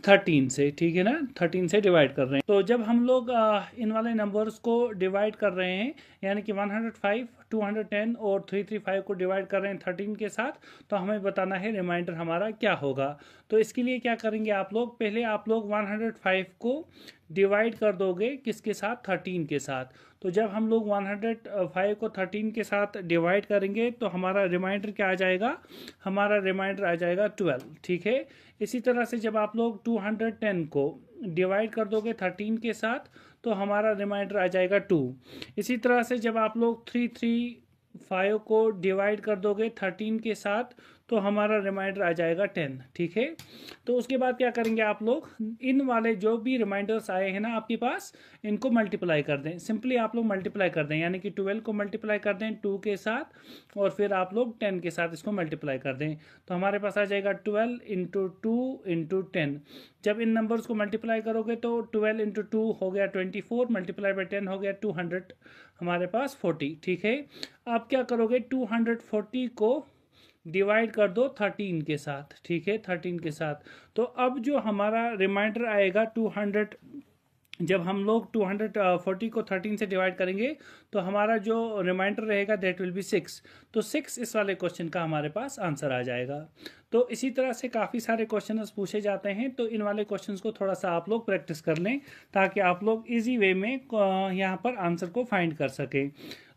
13 से, ठीक है ना, 13 से डिवाइड कर रहे हैं। तो जब हम लोग इन वाले नंबर्स को डिवाइड कर रहे हैं, यानी कि 105, 210 और 335 को डिवाइड कर रहे हैं 13 के साथ, तो हमें बताना है रिमाइंडर हमारा क्या होगा। तो इसके लिए क्या करेंगे आप लोग, पहले आप लोग 105 को डिवाइड कर दोगे किसके साथ, 13 के साथ। तो जब हम लोग 105 को 13 के साथ डिवाइड करेंगे तो हमारा रिमाइंडर क्या आ जाएगा, हमारा रिमाइंडर आ जाएगा 12, ठीक है। इसी तरह से जब आप लोग 210 को डिवाइड कर दोगे 13 के साथ तो हमारा रिमाइंडर आ जाएगा 2। इसी तरह से जब आप लोग 335 को डिवाइड कर दोगे 13 के साथ तो हमारा रिमाइंडर आ जाएगा 10, ठीक है। तो उसके बाद क्या करेंगे आप लोग, इन वाले जो भी रिमाइंडर्स आए हैं ना आपके पास, इनको मल्टीप्लाई कर दें, सिंपली आप लोग मल्टीप्लाई कर दें, यानी कि 12 को मल्टीप्लाई कर दें 2 के साथ और फिर आप लोग 10 के साथ इसको मल्टीप्लाई कर दें। तो हमारे पास आ जाएगा 12 इंटू 2 इंटू 10। जब इन नंबर्स को मल्टीप्लाई करोगे तो 12 इंटू 2 हो गया 24, मल्टीप्लाई बाई 10 हो गया 200, हमारे पास 40, ठीक है। अब क्या करोगे, 240 को डिवाइड कर दो 13 के साथ, ठीक है, 13 के साथ। तो अब जो हमारा रिमाइंडर आएगा 200, जब हम लोग 240 को 13 से डिवाइड करेंगे तो हमारा जो रिमाइंडर रहेगा दैट विल बी 6। तो 6 इस वाले क्वेश्चन का हमारे पास आंसर आ जाएगा। तो इसी तरह से काफ़ी सारे क्वेश्चंस पूछे जाते हैं, तो इन वाले क्वेश्चंस को थोड़ा सा आप लोग प्रैक्टिस कर लें ताकि आप लोग इजी वे में यहाँ पर आंसर को फाइंड कर सकें।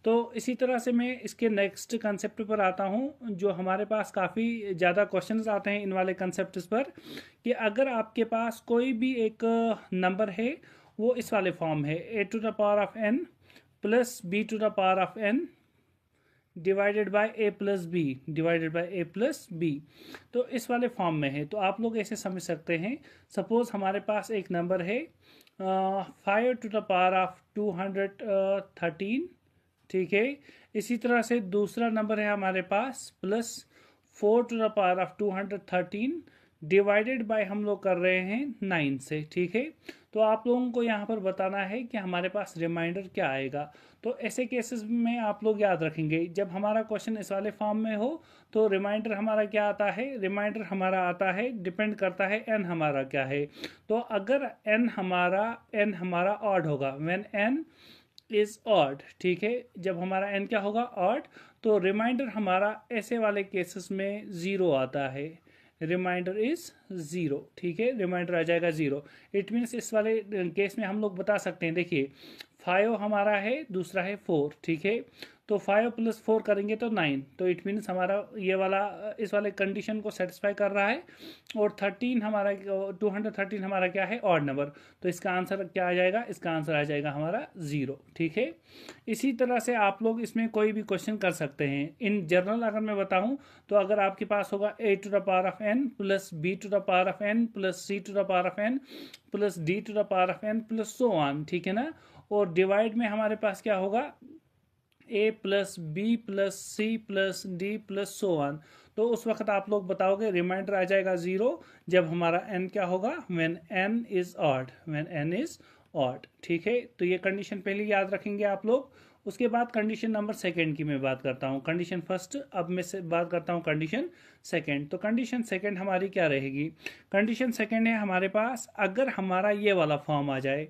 तो इसी तरह से मैं इसके नेक्स्ट कंसेप्ट पर आता हूँ, जो हमारे पास काफ़ी ज़्यादा क्वेश्चंस आते हैं इन वाले कंसेप्ट पर, कि अगर आपके पास कोई भी एक नंबर है वो इस वाले फॉर्म है a to the power of n plus b to the power of n divided by a plus b divided by a plus b, तो इस वाले फॉर्म में है। तो आप लोग ऐसे समझ सकते हैं, सपोज हमारे पास एक नंबर है 5 टू द पावर ऑफ 213, ठीक है। इसी तरह से दूसरा नंबर है हमारे पास plus 4 to the power of 213 divided by हम लोग कर रहे हैं 9 से, ठीक है। तो आप लोगों को यहाँ पर बताना है कि हमारे पास रिमाइंडर क्या आएगा। तो ऐसे केसेस में आप लोग याद रखेंगे, जब हमारा क्वेश्चन इस वाले फॉर्म में हो तो रिमाइंडर हमारा क्या आता है, रिमाइंडर हमारा आता है, डिपेंड करता है n हमारा क्या है। तो अगर n हमारा ऑड होगा, व्हेन n इज ऑड, ठीक है, जब हमारा n क्या होगा, ऑड, तो रिमाइंडर हमारा ऐसे वाले केसेस में 0 आता है, रिमाइंडर इज 0, ठीक है, रिमाइंडर आ जाएगा 0। इट मीन्स इस वाले केस में हम लोग बता सकते हैं, देखिए 5 हमारा है, दूसरा है 4, ठीक है। तो 5 प्लस 4 करेंगे तो 9, तो इट मीन्स हमारा ये वाला इस वाले कंडीशन को सेटिस्फाई कर रहा है। और 13 हमारा 213 हमारा क्या है, ऑड नंबर, तो इसका आंसर क्या आ जाएगा, इसका आंसर आ जाएगा हमारा 0, ठीक है। इसी तरह से आप लोग इसमें कोई भी क्वेश्चन कर सकते हैं। इन जनरल अगर मैं बताऊं तो अगर आपके पास होगा a to the power of n plus b to the power of n plus c to the power of n plus d to the power of n plus so on, ठीक है ना। और डिवाइड में हमारे पास क्या होगा, a plus b plus c plus d plus so on. तो उस वक्त आप लोग बताओगे रिमाइंडर आ जाएगा 0 जब हमारा n क्या होगा, when n is odd, when n is odd, ठीक है। तो ये कंडीशन पहले याद रखेंगे आप लोग। उसके बाद कंडीशन नंबर सेकंड की मैं बात करता हूँ, कंडीशन फर्स्ट अब मैं से बात करता हूँ कंडीशन सेकंड। तो कंडीशन सेकंड हमारी क्या रहेगी, कंडीशन सेकंड है हमारे पास, अगर हमारा ये वाला फॉर्म आ जाए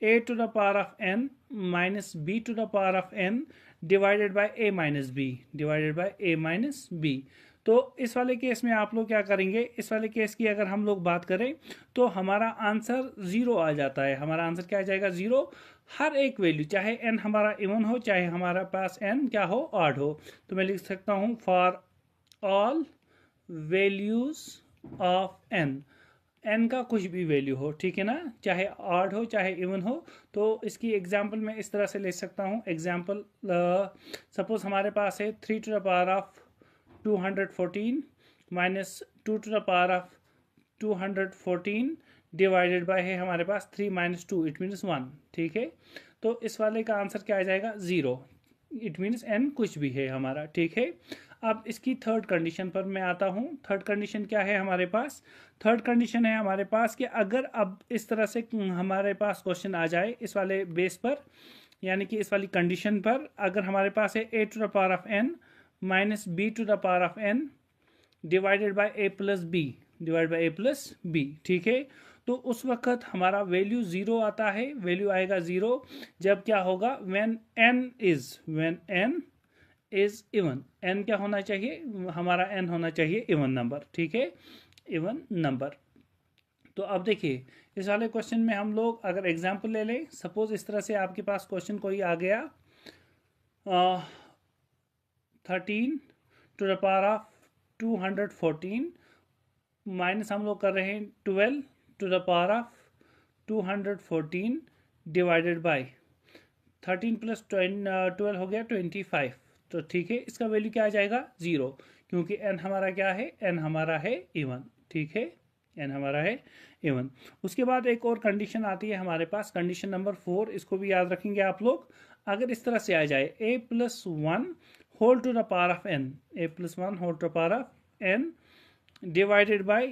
a to the power of n minus b to the power of n divided by a minus b divided by a minus b. तो इस वाले केस में आप लोग क्या करेंगे, इस वाले केस की अगर हम लोग बात करें तो हमारा आंसर 0 आ जाता है। हमारा आंसर क्या आ जाएगा, 0। हर एक वैल्यू, चाहे n हमारा इवन हो चाहे हमारा पास n क्या हो, ऑड हो। तो मैं लिख सकता हूँ for all values of n, n का कुछ भी वैल्यू हो, ठीक है ना, चाहे ऑड हो चाहे इवन हो। तो इसकी एग्जांपल मैं इस तरह से ले सकता हूँ। एग्जांपल सपोज हमारे पास है 3 to the power of 214 minus 2 to the power of 214 divided by है हमारे पास 3 माइनस 2, इट मीन्स 1, ठीक है। तो इस वाले का आंसर क्या आ जाएगा, 0, इट मीन्स एन कुछ भी है हमारा, ठीक है। अब इसकी थर्ड कंडीशन पर मैं आता हूँ। थर्ड कंडीशन क्या है हमारे पास, थर्ड कंडीशन है हमारे पास कि अगर अब इस तरह से हमारे पास क्वेश्चन आ जाए इस वाले बेस पर, यानी कि इस वाली कंडीशन पर, अगर हमारे पास है a to the power of n minus b to the power of n divided by a plus b, divide by a plus b, ठीक है। तो उस वक्त हमारा वैल्यू 0 आता है, वैल्यू आएगा 0 जब क्या होगा, when n is even. n क्या होना चाहिए, हमारा n होना चाहिए इवन नंबर, ठीक है, इवन नंबर। तो अब देखिए इस वाले क्वेश्चन में हम लोग अगर एग्जांपल ले लें, सपोज इस तरह से आपके पास क्वेश्चन कोई आ गया 13 to the power of 214 minus हम लोग कर रहे हैं 12 to the power of 214 divided by 13 plus 12 हो गया 25। तो ठीक है, इसका वैल्यू क्या आ जाएगा, 0, क्योंकि n हमारा क्या है, n हमारा है इवन, ठीक है, n हमारा है इवन। उसके बाद एक और कंडीशन आती है हमारे पास, कंडीशन नंबर 4, इसको भी याद रखेंगे आप लोग। अगर इस तरह से आ जाए a plus 1 whole to the power of n, a plus 1 whole to the power of n divided by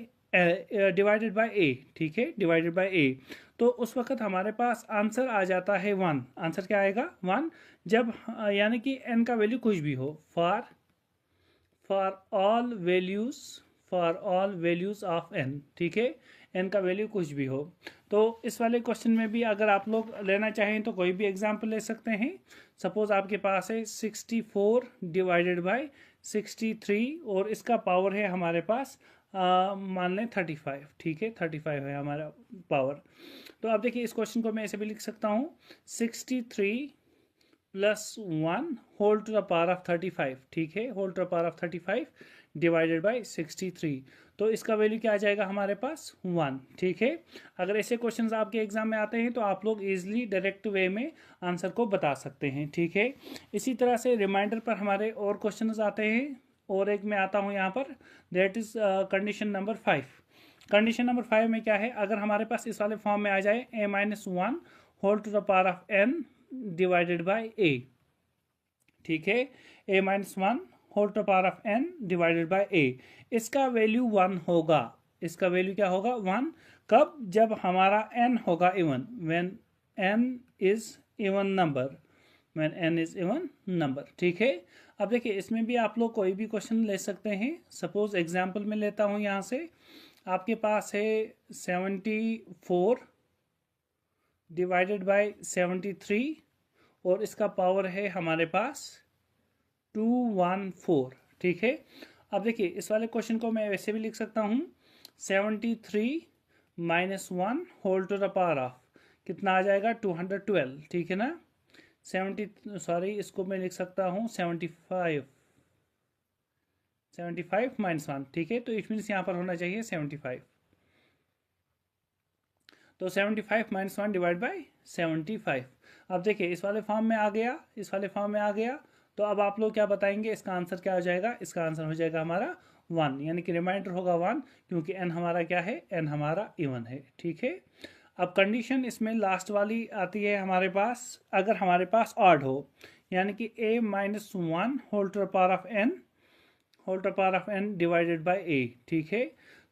a, ठीक है, डिवाइडेड बाय a, तो उस वक्त हमारे पास आंसर आ जाता है 1। आंसर क्या आएगा, 1, जब यानी कि n का वैल्यू कुछ भी हो, for all values of n, ठीक है, n का वैल्यू कुछ भी हो। तो इस वाले क्वेश्चन में भी अगर आप लोग लेना चाहें तो कोई भी एग्जांपल ले सकते हैं। सपोज आपके पास है 64 डिवाइडेड बाय 63 और इसका पावर है हमारे पास मान लें 35, ठीक है, 35 है हमारा पावर। तो अब देखिए इस क्वेश्चन को मैं ऐसे भी लिख सकता हूँ 63 plus 1 whole to the power of 35, ठीक है, whole to the power of 35 divided by 63। तो इसका वैल्यू क्या आ जाएगा हमारे पास, 1, ठीक है। अगर ऐसे क्वेश्चंस आपके एग्जाम में आते हैं तो आप लोग इजीली डायरेक्ट वे में आंसर को बता सकते हैं, ठीक है। इसी तरह से रिमाइंडर पर हमारे और क्वेश्चंस आते हैं, और एक मैं आता हूँ यहाँ पर, that is condition number 5। Condition number 5 में क्या है, अगर हमारे पास इस वाले फॉर्म में आ जाए a minus 1 whole to the power of n divided by a, ठीक है, a minus 1 whole to the power of n divided by a, इसका वैल्यू 1 होगा। इसका वैल्यू क्या होगा, 1, कब, जब हमारा n होगा even, when n is even number, when n is even number, ठीक है। अब देखिए इसमें भी आप लोग कोई भी क्वेश्चन ले सकते हैं। सपोज एग्जांपल में लेता हूं, यहाँ से आपके पास है 74 डिवाइडेड बाय 73 और इसका पावर है हमारे पास 214, ठीक है। अब देखिए इस वाले क्वेश्चन को मैं वैसे भी लिख सकता हूँ 73 minus 1 whole to the power of कितना आ जाएगा, 212, ठीक है ना। 70 इसको मैं लिख सकता हूँ 75 माइनस 1, ठीक है। तो इट मीन्स यहाँ पर होना चाहिए 75। तो 75 माइनस 1 डिवाइड बाई 75। अब देखिए इस वाले फॉर्म में आ गया, इस वाले फॉर्म में आ गया। तो अब आप लोग क्या बताएंगे, इसका आंसर क्या हो जाएगा, इसका आंसर हो जाएगा हमारा 1, यानी कि रिमाइंडर होगा 1, क्योंकि n हमारा क्या है, n हमारा इवन है, ठीक है। अब कंडीशन इसमें लास्ट वाली आती है हमारे पास, अगर हमारे पास ऑड हो, यानी कि a minus 1 whole to the power of n whole to the power of n divided by a, ठीक है।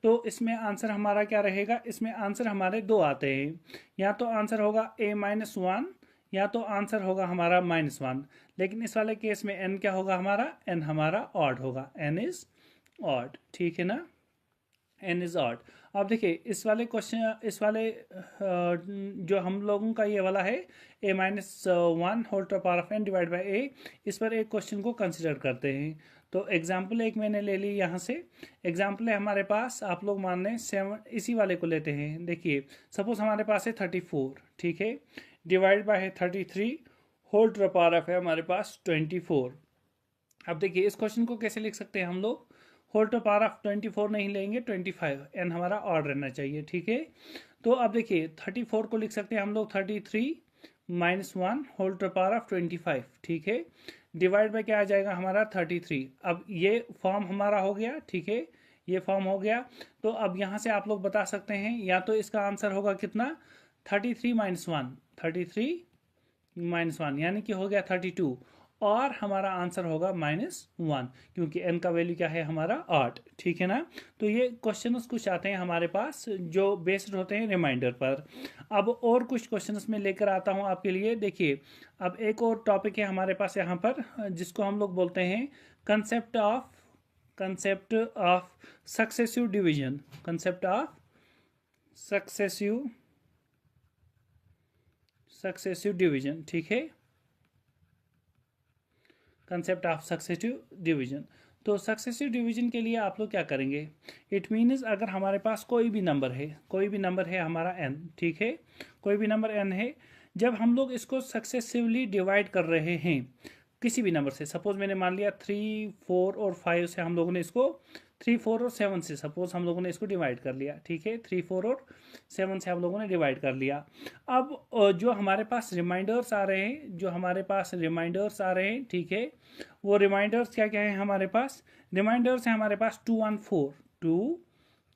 तो इसमें आंसर हमारा क्या रहेगा, इसमें आंसर हमारे दो आते हैं, या तो आंसर होगा a माइनस 1 या तो आंसर होगा हमारा -1। लेकिन इस वाले केस में n क्या होगा हमारा, n हमारा ऑड होगा, n इज ऑड, ठीक है ना, n इज ऑड। अब देखिए इस वाले क्वेश्चन, इस वाले जो हम लोगों का ये वाला है a minus 1 whole to power of n divide by a, इस पर एक क्वेश्चन को कंसिडर करते हैं। तो एग्जाम्पल एक मैंने ले ली यहाँ से, एग्जाम्पल है हमारे पास, आप लोग मान लें 7, इसी वाले को लेते हैं। देखिए सपोज हमारे पास है 34, ठीक है, डिवाइड बाय है 33 होल टू पावर ऑफ है हमारे पास 24। अब देखिए इस क्वेश्चन को कैसे लिख सकते हैं हम लोग, होल टू पावर ऑफ 24 नहीं लेंगे, 25, एन हमारा ऑड रहना चाहिए, ठीक है। तो अब देखिए 34 को लिख सकते हैं हम लोग 33 -1 होल टू पावर ऑफ 25, ठीक है। डिवाइड बाय क्या आ जाएगा हमारा 33। अब ये फॉर्म हमारा हो गया, ठीक है, ये फॉर्म हो गया। तो अब यहाँ से आप लोग बता सकते हैं, या तो इसका आंसर होगा कितना, 33 -1, 33 -1 यानी कि हो गया 32, और हमारा आंसर होगा -1, क्योंकि n का वैल्यू क्या है हमारा 8, ठीक है ना। तो ये क्वेश्चंस कुछ आते हैं हमारे पास जो बेस्ड होते हैं रिमाइंडर पर। अब और कुछ क्वेश्चंस में लेकर आता हूं आपके लिए। देखिए अब एक और टॉपिक है हमारे पास यहाँ पर, जिसको हम लोग बोलते हैं concept of successive division, concept of successive division, ठीक है, कंसेप्ट ऑफ सक्सेसिव डिवीजन। तो सक्सेसिव डिवीजन के लिए आप लोग क्या करेंगे, इट मीन्स अगर हमारे पास कोई भी नंबर है हमारा n, ठीक है, कोई भी नंबर n है, जब हम लोग इसको सक्सेसिवली डिवाइड कर रहे हैं किसी भी नंबर से, सपोज मैंने मान लिया 3, 4 और 5 से हम लोगों ने इसको 3, 4 और 7 से सपोज हम लोगों ने इसको डिवाइड कर लिया, ठीक है, 3, 4 और 7 से हम लोगों ने डिवाइड कर लिया। अब जो हमारे पास रिमाइंडर्स आ रहे हैं, ठीक है, वो रिमाइंडर्स क्या क्या है हमारे पास, रिमाइंडर्स है हमारे पास 2,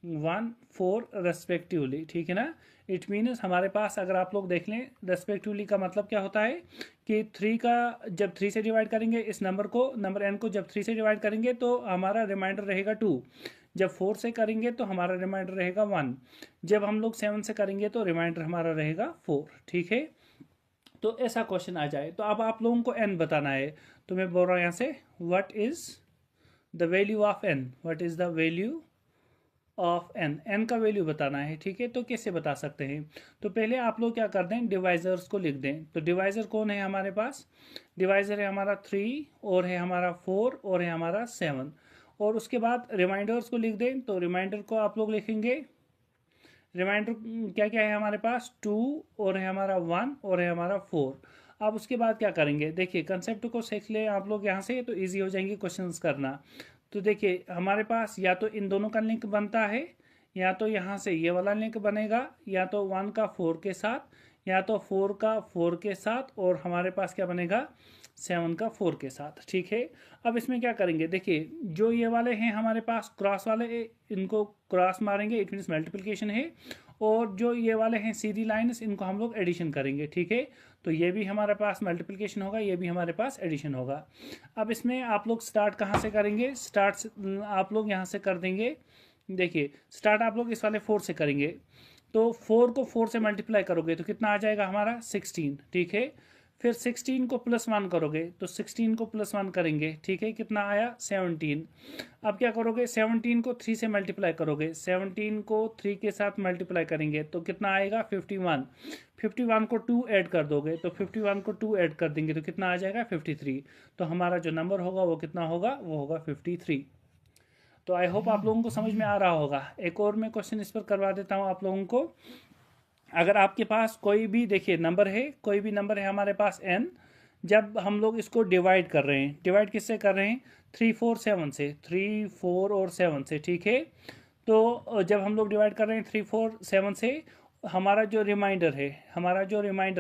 1, 4 रेस्पेक्टिवली, ठीक है ना। इट मीन्स हमारे पास अगर आप लोग देख लें रेस्पेक्टिवली का मतलब क्या होता है कि 3 का जब 3 से डिवाइड करेंगे इस नंबर n को जब 3 से डिवाइड करेंगे तो हमारा रिमाइंडर रहेगा 2, जब 4 से करेंगे तो हमारा रिमाइंडर रहेगा 1, जब हम लोग 7 से करेंगे तो रिमाइंडर हमारा रहेगा 4, ठीक है। तो ऐसा क्वेश्चन आ जाए तो अब आप लोगों को n बताना है, तो मैं बोल रहा हूँ यहाँ से what is the value of n का वैल्यू बताना है, ठीक है। तो कैसे बता सकते हैं, तो पहले आप लोग क्या कर दें, डिवाइजर्स को लिख दें। तो डिवाइजर कौन है हमारे पास, डिवाइजर है हमारा 3 और है हमारा 4 और है हमारा 7, और उसके बाद रिमाइंडर्स को लिख दें। तो रिमाइंडर को आप लोग लिखेंगे, रिमाइंडर क्या क्या है हमारे पास 2 और है हमारा 1 और है हमारा 4। अब उसके बाद क्या करेंगे, देखिए कंसेप्ट को सीख लें आप लोग यहाँ से, तो ईजी हो जाएंगे क्वेश्चंस करना। तो देखिए हमारे पास या तो इन दोनों का लिंक बनता है, या तो यहाँ से ये वाला लिंक बनेगा, या तो 1 का 4 के साथ, या तो 4 का 4 के साथ, और हमारे पास क्या बनेगा 7 का 4 के साथ, ठीक है। अब इसमें क्या करेंगे, देखिए जो ये वाले हैं हमारे पास क्रॉस वाले, इनको क्रॉस मारेंगे, इट मीन्स मल्टीप्लिकेशन है, और जो ये वाले हैं सीधी लाइन्स, इनको हम लोग एडिशन करेंगे, ठीक है। तो ये भी हमारे पास मल्टीप्लिकेशन होगा, ये भी हमारे पास एडिशन होगा। अब इसमें आप लोग स्टार्ट कहाँ से करेंगे, स्टार्ट आप लोग यहाँ से कर देंगे। देखिए स्टार्ट आप लोग इस वाले 4 से करेंगे, तो 4 को 4 से मल्टीप्लाई करोगे तो कितना आ जाएगा हमारा 16, ठीक है। फिर 16 को +1 करोगे, तो 16 को +1 करेंगे, ठीक है, कितना आया 17। अब क्या करोगे, 17 को 3 से मल्टीप्लाई करोगे, 17 को 3 के साथ मल्टीप्लाई करेंगे तो कितना आएगा 51। 51 को 2 ऐड कर दोगे, तो 51 को 2 ऐड कर देंगे तो कितना आ जाएगा 53। तो हमारा जो नंबर होगा वो कितना होगा, वो होगा 53। तो आई होप आप लोगों को समझ में आ रहा होगा। एक और मैं क्वेश्चन इस पर करवा देता हूँ आप लोगों को। अगर आपके पास कोई भी देखिए नंबर है, कोई भी नंबर है हमारे पास n, जब हम लोग इसको डिवाइड कर रहे हैं, डिवाइड किससे कर रहे हैं 3, 4, 7 से, 3, 4 और 7 से, ठीक है। तो जब हम लोग डिवाइड कर रहे हैं 3, 4, 7 से, हमारा जो रिमाइंडर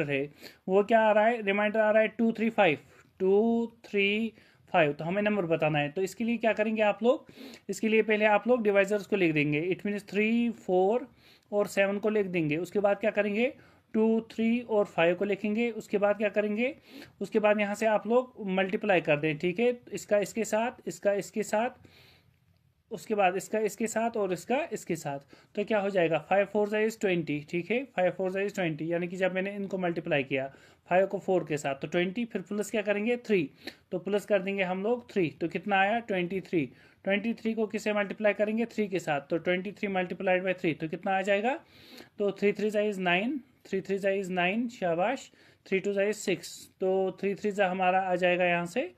है वो क्या आ रहा है, रिमाइंडर आ रहा है 2, 3, 5, 2, 3, 5। तो हमें नंबर बताना है, तो इसके लिए क्या करेंगे आप लोग, इसके लिए पहले आप लोग डिवाइजर्स को लिख देंगे, इट मीन्स 3, 4 और 7 को लिख देंगे। उसके बाद क्या करेंगे 2, 3 और 5 को लिखेंगे। उसके बाद क्या करेंगे, उसके बाद यहाँ से आप लोग मल्टीप्लाई कर दें, ठीक है, इसका इसके साथ, इसका इसके साथ, उसके बाद इसका इसके साथ और इसका इसके साथ, तो क्या हो जाएगा 5, 4 इज 20, ठीक है, 5, 4 इज 20, यानी कि जब मैंने इनको मल्टीप्लाई किया 5 को 4 के साथ तो 20, फिर प्लस क्या करेंगे 3, तो प्लस कर देंगे हम लोग 3, तो कितना आया 23। 23 को किसे मल्टीप्लाई करेंगे 3 के साथ, तो 23 मल्टीप्लाइड बाई 3, तो कितना आ जाएगा, तो 3, 3 इज 9, 3, 3 इज 9, शाबाश, 3, 2 इज 6, तो 3, 3 हमारा आ जाएगा यहाँ से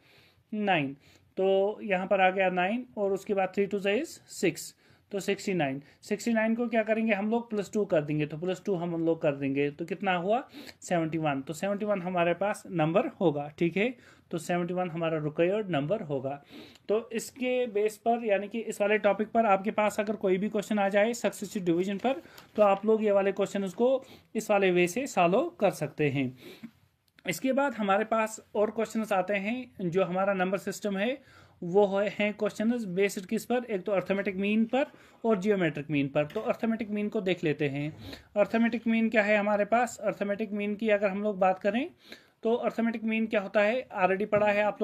9, तो यहाँ पर आ गया 9, और उसके बाद 3, 2 इज 6, तो 69 को क्या करेंगे हम लोग +2 कर देंगे, तो +2 हम लोग कर देंगे तो कितना हुआ 71। तो 71 हमारे पास नंबर होगा, ठीक है। तो 71 हमारा रिक्वायर्ड नंबर होगा। तो इसके बेस पर यानी कि इस वाले टॉपिक पर आपके पास अगर कोई भी क्वेश्चन आ जाए सक्सेसिव डिवीजन पर, तो आप लोग ये वाले क्वेश्चन को इस वाले वे से सॉल्व कर सकते हैं। इसके बाद हमारे पास और क्वेश्चंस आते हैं। जो हमारा नंबर सिस्टम है वो हैं क्वेश्चंस बेस्ड किस पर, एक तो अर्थमेटिक मीन पर और जियोमेट्रिक मीन पर। तो अर्थमेटिक मीन को देख लेते हैं। अर्थमेटिक मीन क्या है हमारे पास, अर्थमेटिक मीन की अगर हम लोग बात करें तो अर्थमेटिक मीन क्या होता है, ऑलरेडी पढ़ा है आप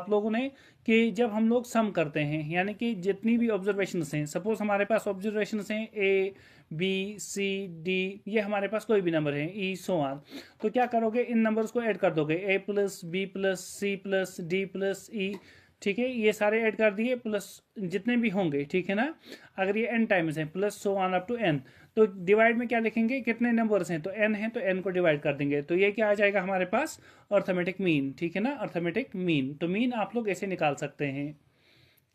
लोगों ने कि जब हम लोग सम करते हैं यानी कि जितनी भी ऑब्जर्वेशंस हैं, सपोज हमारे पास ऑब्जर्वेशंस हैं A B C D, ये हमारे पास कोई भी नंबर है E सो ऑन, तो क्या करोगे इन नंबर्स को ऐड कर दोगे A+B+C+D+E, ठीक है। ये सारे ऐड कर दिए प्लस जितने भी होंगे, ठीक है ना। अगर ये n टाइम्स हैं plus so on up to n, तो डिवाइड में क्या लिखेंगे, कितने नंबर्स हैं तो n है तो n को डिवाइड कर देंगे, तो ये क्या आ जाएगा हमारे पास अर्थमेटिक मीन, ठीक है ना। अर्थमेटिक मीन, तो मीन आप लोग ऐसे निकाल सकते हैं,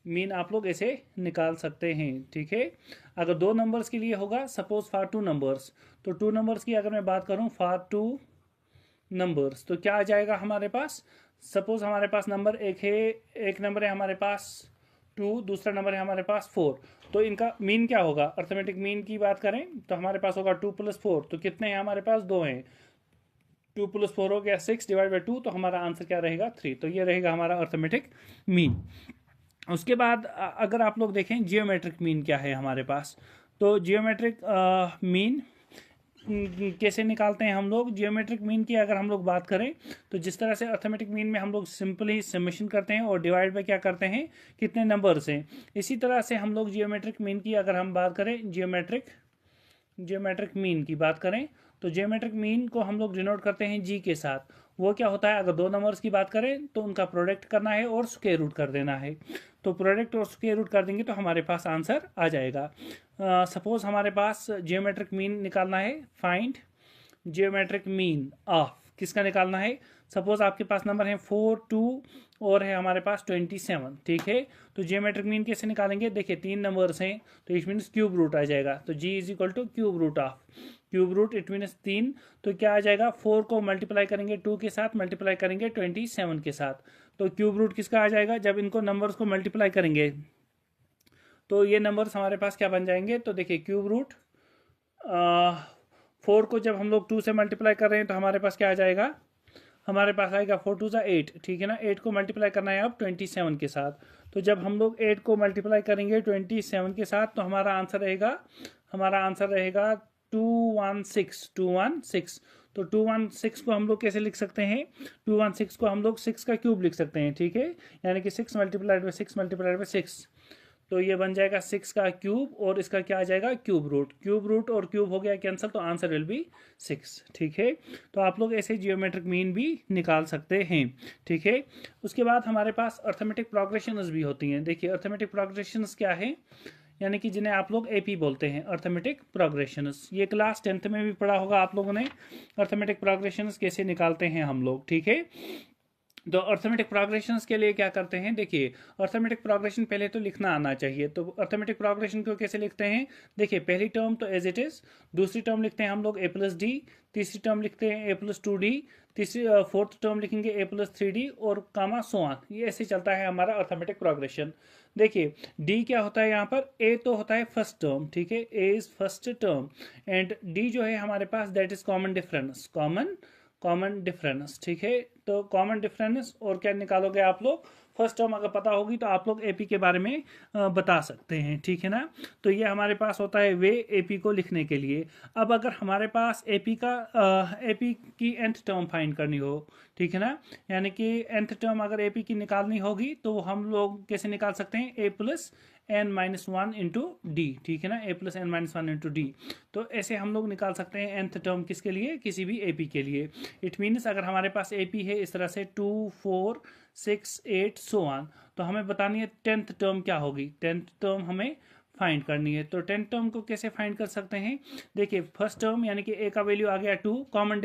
मीन आप लोग ऐसे निकाल सकते हैं, ठीक है। अगर 2 नंबर्स के लिए होगा, सपोज फॉर 2 नंबर्स, तो 2 नंबर्स की अगर मैं बात करूं फॉर 2 नंबर्स, तो क्या आ जाएगा हमारे पास, सपोज हमारे पास नंबर एक नंबर है हमारे पास 2, दूसरा नंबर है हमारे पास 4, तो इनका मीन क्या होगा, अर्थमेटिक मीन की बात करें तो हमारे पास होगा 2 + 4, तो कितने हैं हमारे पास 2 हैं, 2 + 4 हो गया 6 डिवाइड बाई 2, तो हमारा आंसर क्या रहेगा 3। तो ये रहेगा हमारा अर्थमेटिक मीन। उसके बाद अगर आप लोग देखें जियोमेट्रिक मीन क्या है हमारे पास, तो जियोमेट्रिक मीन कैसे निकालते हैं हम लोग। जियोमेट्रिक मीन की अगर हम लोग बात करें तो जिस तरह से अर्थमेटिक मीन में हम लोग सिंपली समेशन करते हैं और डिवाइड बाय क्या करते हैं कितने नंबर्स हैं, इसी तरह से हम लोग जियोमेट्रिक मीन की अगर हम बात करें, जियोमेट्रिक मीन की बात करें तो जियोमेट्रिक मीन को हम लोग डिनोट करते हैं जी के साथ। वो क्या होता है, अगर 2 नंबर्स की बात करें तो उनका प्रोडक्ट करना है और स्क्वायर रूट कर देना है, तो प्रोडक्ट और स्क्वायर रूट कर देंगे तो हमारे पास आंसर आ जाएगा। सपोज हमारे पास जियोमेट्रिक मीन निकालना है, फाइंड जियोमेट्रिक मीन ऑफ, किसका निकालना है, सपोज आपके पास नंबर है 4, 2 और है हमारे पास 27, ठीक है। तो जियोमेट्रिक मीन कैसे निकालेंगे, देखिए 3 नंबर्स हैं तो इट मीन्स क्यूब रूट आ जाएगा, तो G = cube root of, cube root it means 3, तो क्या आ जाएगा 4 को मल्टीप्लाई करेंगे 2 के साथ, मल्टीप्लाई करेंगे 27 के साथ, तो क्यूब रूट किसका आ जाएगा, जब इनको नंबर्स को मल्टीप्लाई करेंगे तो ये नंबर्स हमारे पास क्या बन जाएंगे, तो देखिए क्यूब रूट 4 को जब हम लोग 2 से मल्टीप्लाई कर रहे हैं तो हमारे पास क्या आ जाएगा, हमारे पास आएगा 4 2 = 8, ठीक है ना। 8 को मल्टीप्लाई करना है अब 27 के साथ, तो जब हम लोग 8 को मल्टीप्लाई करेंगे 27 के साथ तो हमारा आंसर रहेगा 216। तो 216 को हम लोग कैसे लिख सकते हैं, 216 को हम लोग 6 का क्यूब लिख सकते हैं, ठीक है, यानी कि 6 × 6 तो ये बन जाएगा 6 का क्यूब और इसका क्या आ जाएगा क्यूब रूट और क्यूब हो गया कैंसिल, तो आंसर विल बी 6, ठीक है। तो आप लोग ऐसे जियोमेट्रिक मीन भी निकाल सकते हैं, ठीक है। उसके बाद हमारे पास अर्थमेटिक प्रोग्रेशंस भी होती हैं। देखिए अर्थमेटिक प्रोग्रेशंस क्या है, यानी कि जिन्हें आप लोग AP बोलते हैं, अर्थमेटिक प्रोग्रेशंस। ये क्लास 10th में भी पढ़ा होगा आप लोगों ने, अर्थमेटिक प्रोग्रेशंस कैसे निकालते हैं हम लोग, ठीक है। तो अर्थमेटिक प्रोग्रेशंस के लिए क्या करते हैं, देखिए अर्थमेटिक प्रोग्रेशन पहले तो लिखना आना चाहिए, तो अर्थमेटिक प्रोग्रेशन को कैसे लिखते हैं, देखिए पहली टर्म तो एज इट इज, दूसरी टर्म लिखते हैं हम लोग A+D, तीसरी टर्म लिखते हैं A+2D, फोर्थ टर्म लिखेंगे A+3D और कामा सो ऑन, ये ऐसे चलता है हमारा अर्थमेटिक प्रोग्रेशन। देखिए D क्या होता है यहाँ पर, A तो होता है फर्स्ट टर्म, ठीक है, A is first term and D जो है हमारे पास दैट इज कॉमन डिफरेंस, ठीक है। तो कॉमन डिफरेंस और क्या निकालोगे आप लोग, फर्स्ट टर्म अगर पता होगी तो आप लोग AP के बारे में बता सकते हैं, ठीक है ना। तो ये हमारे पास होता है वे AP को लिखने के लिए। अब अगर हमारे पास AP की nth टर्म फाइंड करनी हो, ठीक है ना, यानी कि nth टर्म अगर AP की निकालनी होगी तो हम लोग कैसे निकाल सकते हैं, A+n-1 इंटू D, ठीक है ना, A+n-1 इंटू D। तो ऐसे हम लोग निकाल सकते हैं nth टर्म किसके लिए, किसी भी AP के लिए। इट मीन्स अगर हमारे पास AP है इस तरह से 2 4 6 8 सो ऑन, तो हमें बतानी है 10th टर्म क्या होगी, 10th टर्म हमें फाइंड करनी है। तो 10 टर्म को कैसे फाइंड कर सकते हैं? देखिए फर्स्ट टर्म यानी कि ए का वैल्यू आ गया 2, कॉमन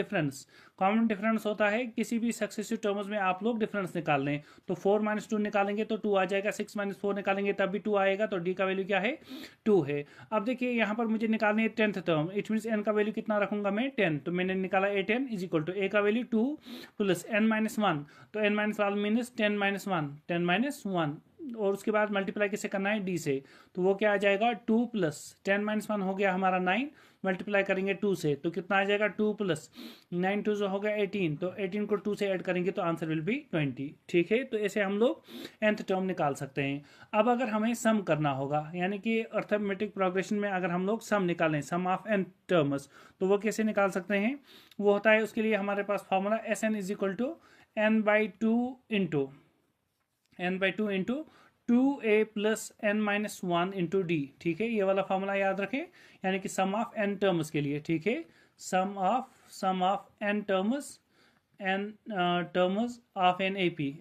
डिफरेंस होता है किसी भी सक्सेसिव टर्म्स में आप लोग डिफरेंस निकाल लें। तो 4 - 2 निकालेंगे तो 2 आ जाएगा, 6 - 4 निकालेंगे तब भी 2 आएगा, तो डी का वैल्यू क्या है? 2 है। अब देखिए यहाँ पर मुझे निकालनी है 10th term, it mean n का वैल्यू कितना रखूंगा मैं? 10। तो मैंने निकाला A10 इज इक्वल टू ए का वैल्यू 2 प्लस n-1, तो n-1 मीनस 10-1 और उसके बाद मल्टीप्लाई किसे करना है? डी से। तो वो क्या आ जाएगा? 2 प्लस 10-1 हो गया हमारा 9, मल्टीप्लाई करेंगे 2 से तो कितना आ जाएगा? 2 प्लस 9 2 जो हो गया 18, तो 18 को 2 से ऐड करेंगे तो आंसर विल बी 20। ठीक है, तो ऐसे हम लोग nth टर्म निकाल सकते हैं। अब अगर हमें सम करना होगा यानी कि अर्थमेटिक प्रोग्रेशन में अगर हम लोग सम निकालें, सम ऑफ n टर्म्स, तो वो कैसे निकाल सकते हैं? वो होता है उसके लिए हमारे पास formula Sn is equal to n/2 into 2a plus n-1 into d. ठीक है, ये वाला फॉर्मूला याद रखें, यानी कि सम ऑफ n टर्म्स के लिए। ठीक है, sum of n terms of an AP,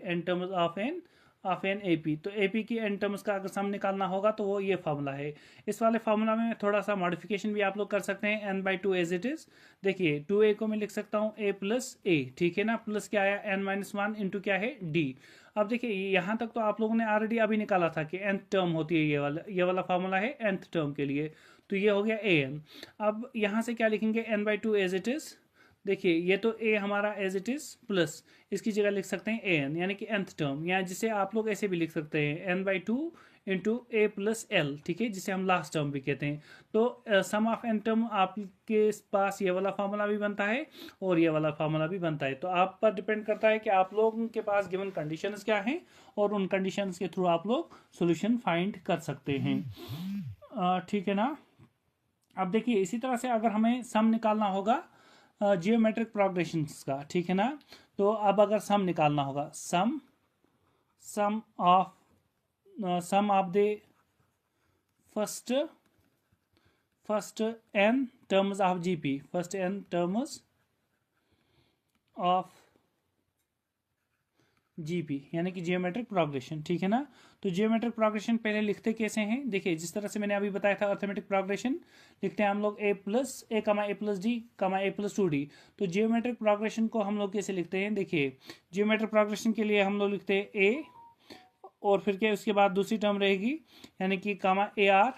of an AP. तो एपी की एन टर्म्स का अगर सम निकालना होगा तो वो ये फार्मूला है। इस वाले फार्मूला में थोड़ा सा मॉडिफिकेशन भी आप लोग कर सकते हैं, n/2 एज इट इज। देखिए 2a को मैं लिख सकता हूँ a प्लस a, ठीक है ना, प्लस क्या आया? n-1 इंटू क्या है? d। अब देखिए यहाँ तक तो आप लोगों ने ऑलरेडी अभी निकाला था कि nth टर्म होती है ये वाला फार्मूला है nth टर्म के लिए, तो ये हो गया an। अब यहाँ से क्या लिखेंगे? n/2 as it is. देखिए ये तो a हमारा एज इट इज प्लस इसकी जगह लिख सकते हैं an यानी कि nth टर्म, या जिसे आप लोग ऐसे भी लिख सकते हैं n/2 into a plus l, ठीक है, जिसे हम लास्ट टर्म भी कहते हैं। तो सम ऑफ n टर्म आपके पास ये वाला फार्मूला भी बनता है और ये वाला फार्मूला भी बनता है। तो आप पर डिपेंड करता है कि आप लोगों के पास गिवन कंडीशंस क्या हैं और उन कंडीशंस के थ्रू आप लोग सोल्यूशन फाइंड कर सकते हैं। ठीक है ना। अब देखिए इसी तरह से अगर हमें सम निकालना होगा जियोमेट्रिक प्रोग्रेशंस का, ठीक है ना, तो अब अगर सम निकालना होगा, sum of the first n terms of GP, first n terms of GP यानी कि जियोमेट्रिक प्रोग्रेशन। ठीक है ना। तो जियोमेट्रिक प्रोग्रेशन पहले लिखते कैसे हैं? देखिए जिस तरह से मैंने अभी बताया था, अर्थमेटिक प्रोग्रेशन लिखते हैं हम लोग a plus a plus D a plus 2d। तो जियोमेट्रिक प्रोग्रेशन को हम लोग कैसे लिखते हैं? देखिए जियोमेट्रिक प्रोग्रेशन के लिए हम लोग लिखते हैं a और फिर क्या उसके बाद दूसरी टर्म रहेगी यानी कि a r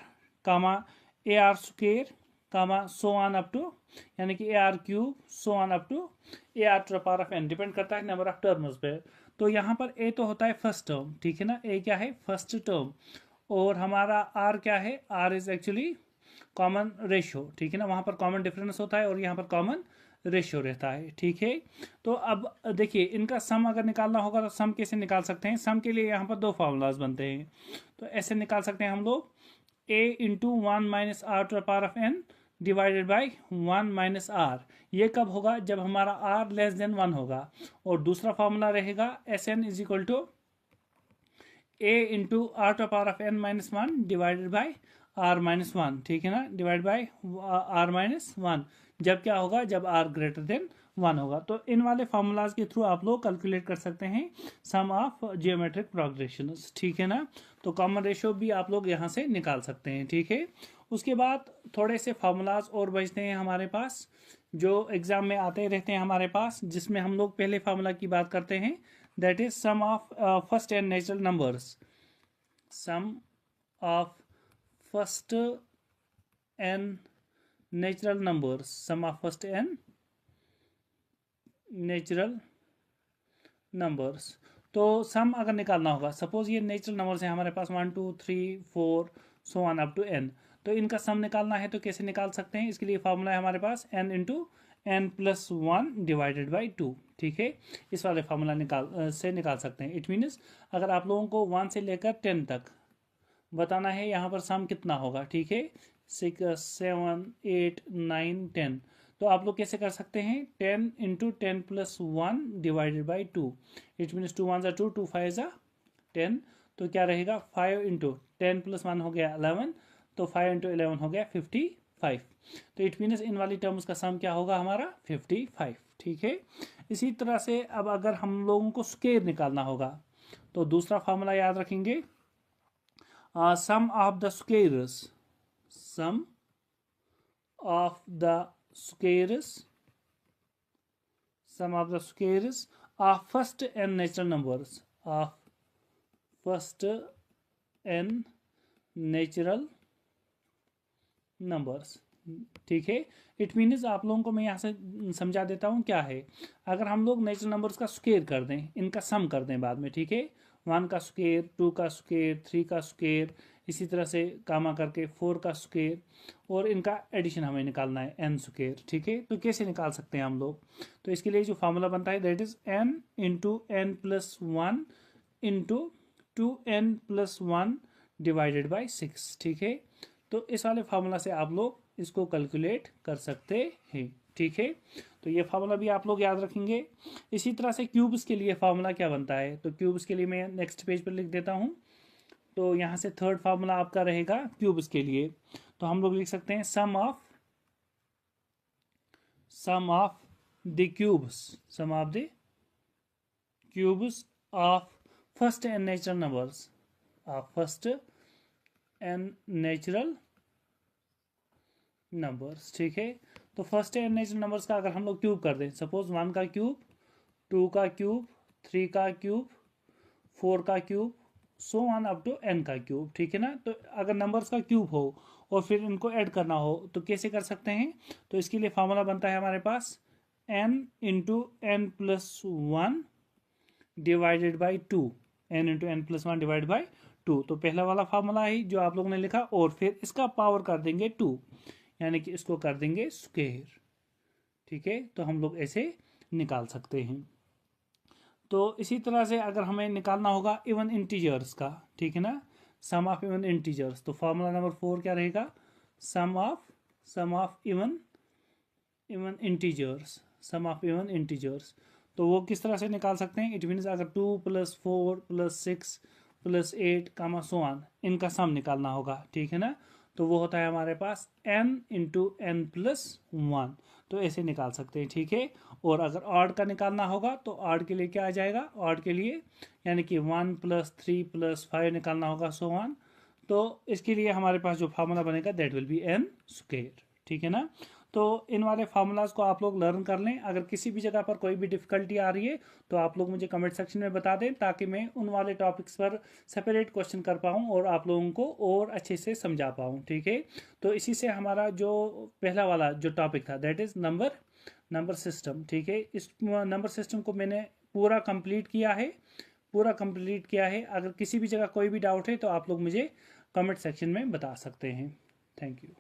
square so on up to यानी कि AR³ so on up to AR to the power of n, depend करता है नंबर ऑफ टर्म्स पे। तो यहाँ पर a तो होता है फर्स्ट टर्म, ठीक है ना, a क्या है? फर्स्ट टर्म, और हमारा r क्या है? r is actually common ratio, ठीक है ना, वहाँ पर कॉमन डिफरेंस होता है और यहाँ पर कॉमन रेशियो रहता है। ठीक है, तो अब देखिए इनका सम अगर निकालना होगा तो सम कैसे निकाल सकते हैं? सम के लिए यहाँ पर दो फार्मूलाज बनते हैं, तो ऐसे निकाल सकते हैं हम लोग a into 1 minus r to the power of n divided by 1 minus r. ये कब होगा? जब हमारा r लेस देन 1 होगा। और दूसरा फार्मूला रहेगा Sn is equal to a into r to the power of n minus 1 divided by r minus 1, ठीक है ना, डिवाइड बाई r माइनस 1। जब क्या होगा? जब r ग्रेटर देन 1 होगा। तो इन वाले फार्मूलाज के थ्रू आप लोग कैलकुलेट कर सकते हैं सम ऑफ जियोमेट्रिक प्रोग्रेशंस, ठीक है ना। तो कॉमन रेशियो भी आप लोग यहाँ से निकाल सकते हैं, ठीक है। उसके बाद थोड़े से फार्मूलाज और बचते हैं हमारे पास जो एग्जाम में आते रहते हैं हमारे पास, जिसमें हम लोग पहले फार्मूला की बात करते हैं, that is sum of first n natural numbers, sum of first n natural numbers, sum of first n natural numbers. तो सम अगर निकालना होगा, सपोज ये नेचुरल नंबर्स हैं हमारे पास 1 2 3 4 so on up to n, तो इनका सम निकालना है तो कैसे निकाल सकते हैं? इसके लिए फॉर्मूला है हमारे पास n into n plus 1 divided by 2, ठीक है। इस वाले फार्मूला निकाल सकते हैं। इट मीन्स अगर आप लोगों को 1 से लेकर 10 तक बताना है यहाँ पर सम कितना होगा, ठीक है, 6 7 8 9 10, तो आप लोग कैसे कर सकते हैं? 10 into 10 plus 1 divided by 2। It means 2 1 2 2 5 10, तो क्या रहेगा? 5 इंटू 10 प्लस 1 हो गया 11, तो 5 इंटू 11 हो गया 55। तो इट मीन्स इन वाली टर्म्स का सम क्या होगा हमारा? 55, ठीक है। इसी तरह से अब अगर हम लोगों को स्क्वायर निकालना होगा तो दूसरा फार्मूला याद रखेंगे, sum of the squares, sum of the squares, sum of the squares of first n natural numbers, of first n natural numbers। ठीक है, इट मीन्स आप लोगों को मैं यहाँ से समझा देता हूँ क्या है। अगर हम लोग नेचुरल नंबर्स का स्क्वेयर कर दें, इनका सम कर दें बाद में, ठीक है, 1 का स्क्वेयर, 2 का स्क्वेयर, 3 का स्क्वेयर, इसी तरह से कामा करके 4 का स्क्वेयर, और इनका एडिशन हमें निकालना है n स्क्वेयर। ठीक है, तो कैसे निकाल सकते हैं हम लोग? तो इसके लिए जो फार्मूला बनता है that is n into n plus one into 2n+1 divided by 6। ठीक है, तो इस वाले फार्मूला से आप लोग इसको कैलकुलेट कर सकते हैं। ठीक है, तो ये फार्मूला भी आप लोग याद रखेंगे। इसी तरह से क्यूब्स के लिए फार्मूला क्या बनता है, तो क्यूब्स के लिए मैं नेक्स्ट पेज पर लिख देता हूँ। तो यहाँ से थर्ड फार्मूला आपका रहेगा क्यूब्स के लिए। तो हम लोग लिख सकते हैं sum of the cubes, sum of the cubes of first n natural numbers, of first n natural numbers. ठीक है, तो फर्स्ट एन नेचुरल नंबर्स का अगर हम लोग क्यूब कर दें, सपोज 1 का क्यूब, 2 का क्यूब, 3 का क्यूब, 4 का cube, so on up to n का क्यूब। ठीक है ना, तो अगर नंबर्स का क्यूब हो और फिर इनको ऐड करना हो तो कैसे कर सकते हैं? तो इसके लिए फार्मूला बनता है हमारे पास n into n plus one divided by two, n into n plus one divide by two. तो पहला वाला फार्मूला है जो आप लोगों ने लिखा, और फिर इसका पावर कर देंगे 2, यानी कि इसको कर देंगे स्क्वायर। ठीक है, तो हम लोग ऐसे निकाल सकते हैं। तो इसी तरह से अगर हमें निकालना होगा इवन इंटीजर्स का, ठीक है ना, सम ऑफ इवन इंटीजर्स, तो फार्मूला नंबर 4 क्या रहेगा? Sum of even integers, sum of even integers. तो वो किस तरह से निकाल सकते हैं? इट मीन्स अगर 2 + 4 + 6 + 8 कामा सो ऑन, इनका सम निकालना होगा। ठीक है ना, तो वो होता है हमारे पास n into n plus one. तो ऐसे निकाल सकते हैं। ठीक है, और अगर ऑड का निकालना होगा तो ऑड के लिए क्या आ जाएगा? ऑड के लिए यानी कि 1 + 3 + 5 निकालना होगा, सो ऑन। तो इसके लिए हमारे पास जो फार्मूला बनेगा that will B n square. ठीक है ना, तो इन वाले फार्मूलाज को आप लोग लर्न कर लें। अगर किसी भी जगह पर कोई भी डिफिकल्टी आ रही है तो आप लोग मुझे कमेंट सेक्शन में बता दें, ताकि मैं उन वाले टॉपिक्स पर सेपरेट क्वेश्चन कर पाऊँ और आप लोगों को और अच्छे से समझा पाऊँ। ठीक है, तो इसी से हमारा जो पहला वाला जो टॉपिक था दैट इज़ नंबर सिस्टम। ठीक है, इस नंबर सिस्टम को मैंने पूरा कंप्लीट किया है। अगर किसी भी जगह कोई भी डाउट है तो आप लोग मुझे कमेंट सेक्शन में बता सकते हैं। Thank you.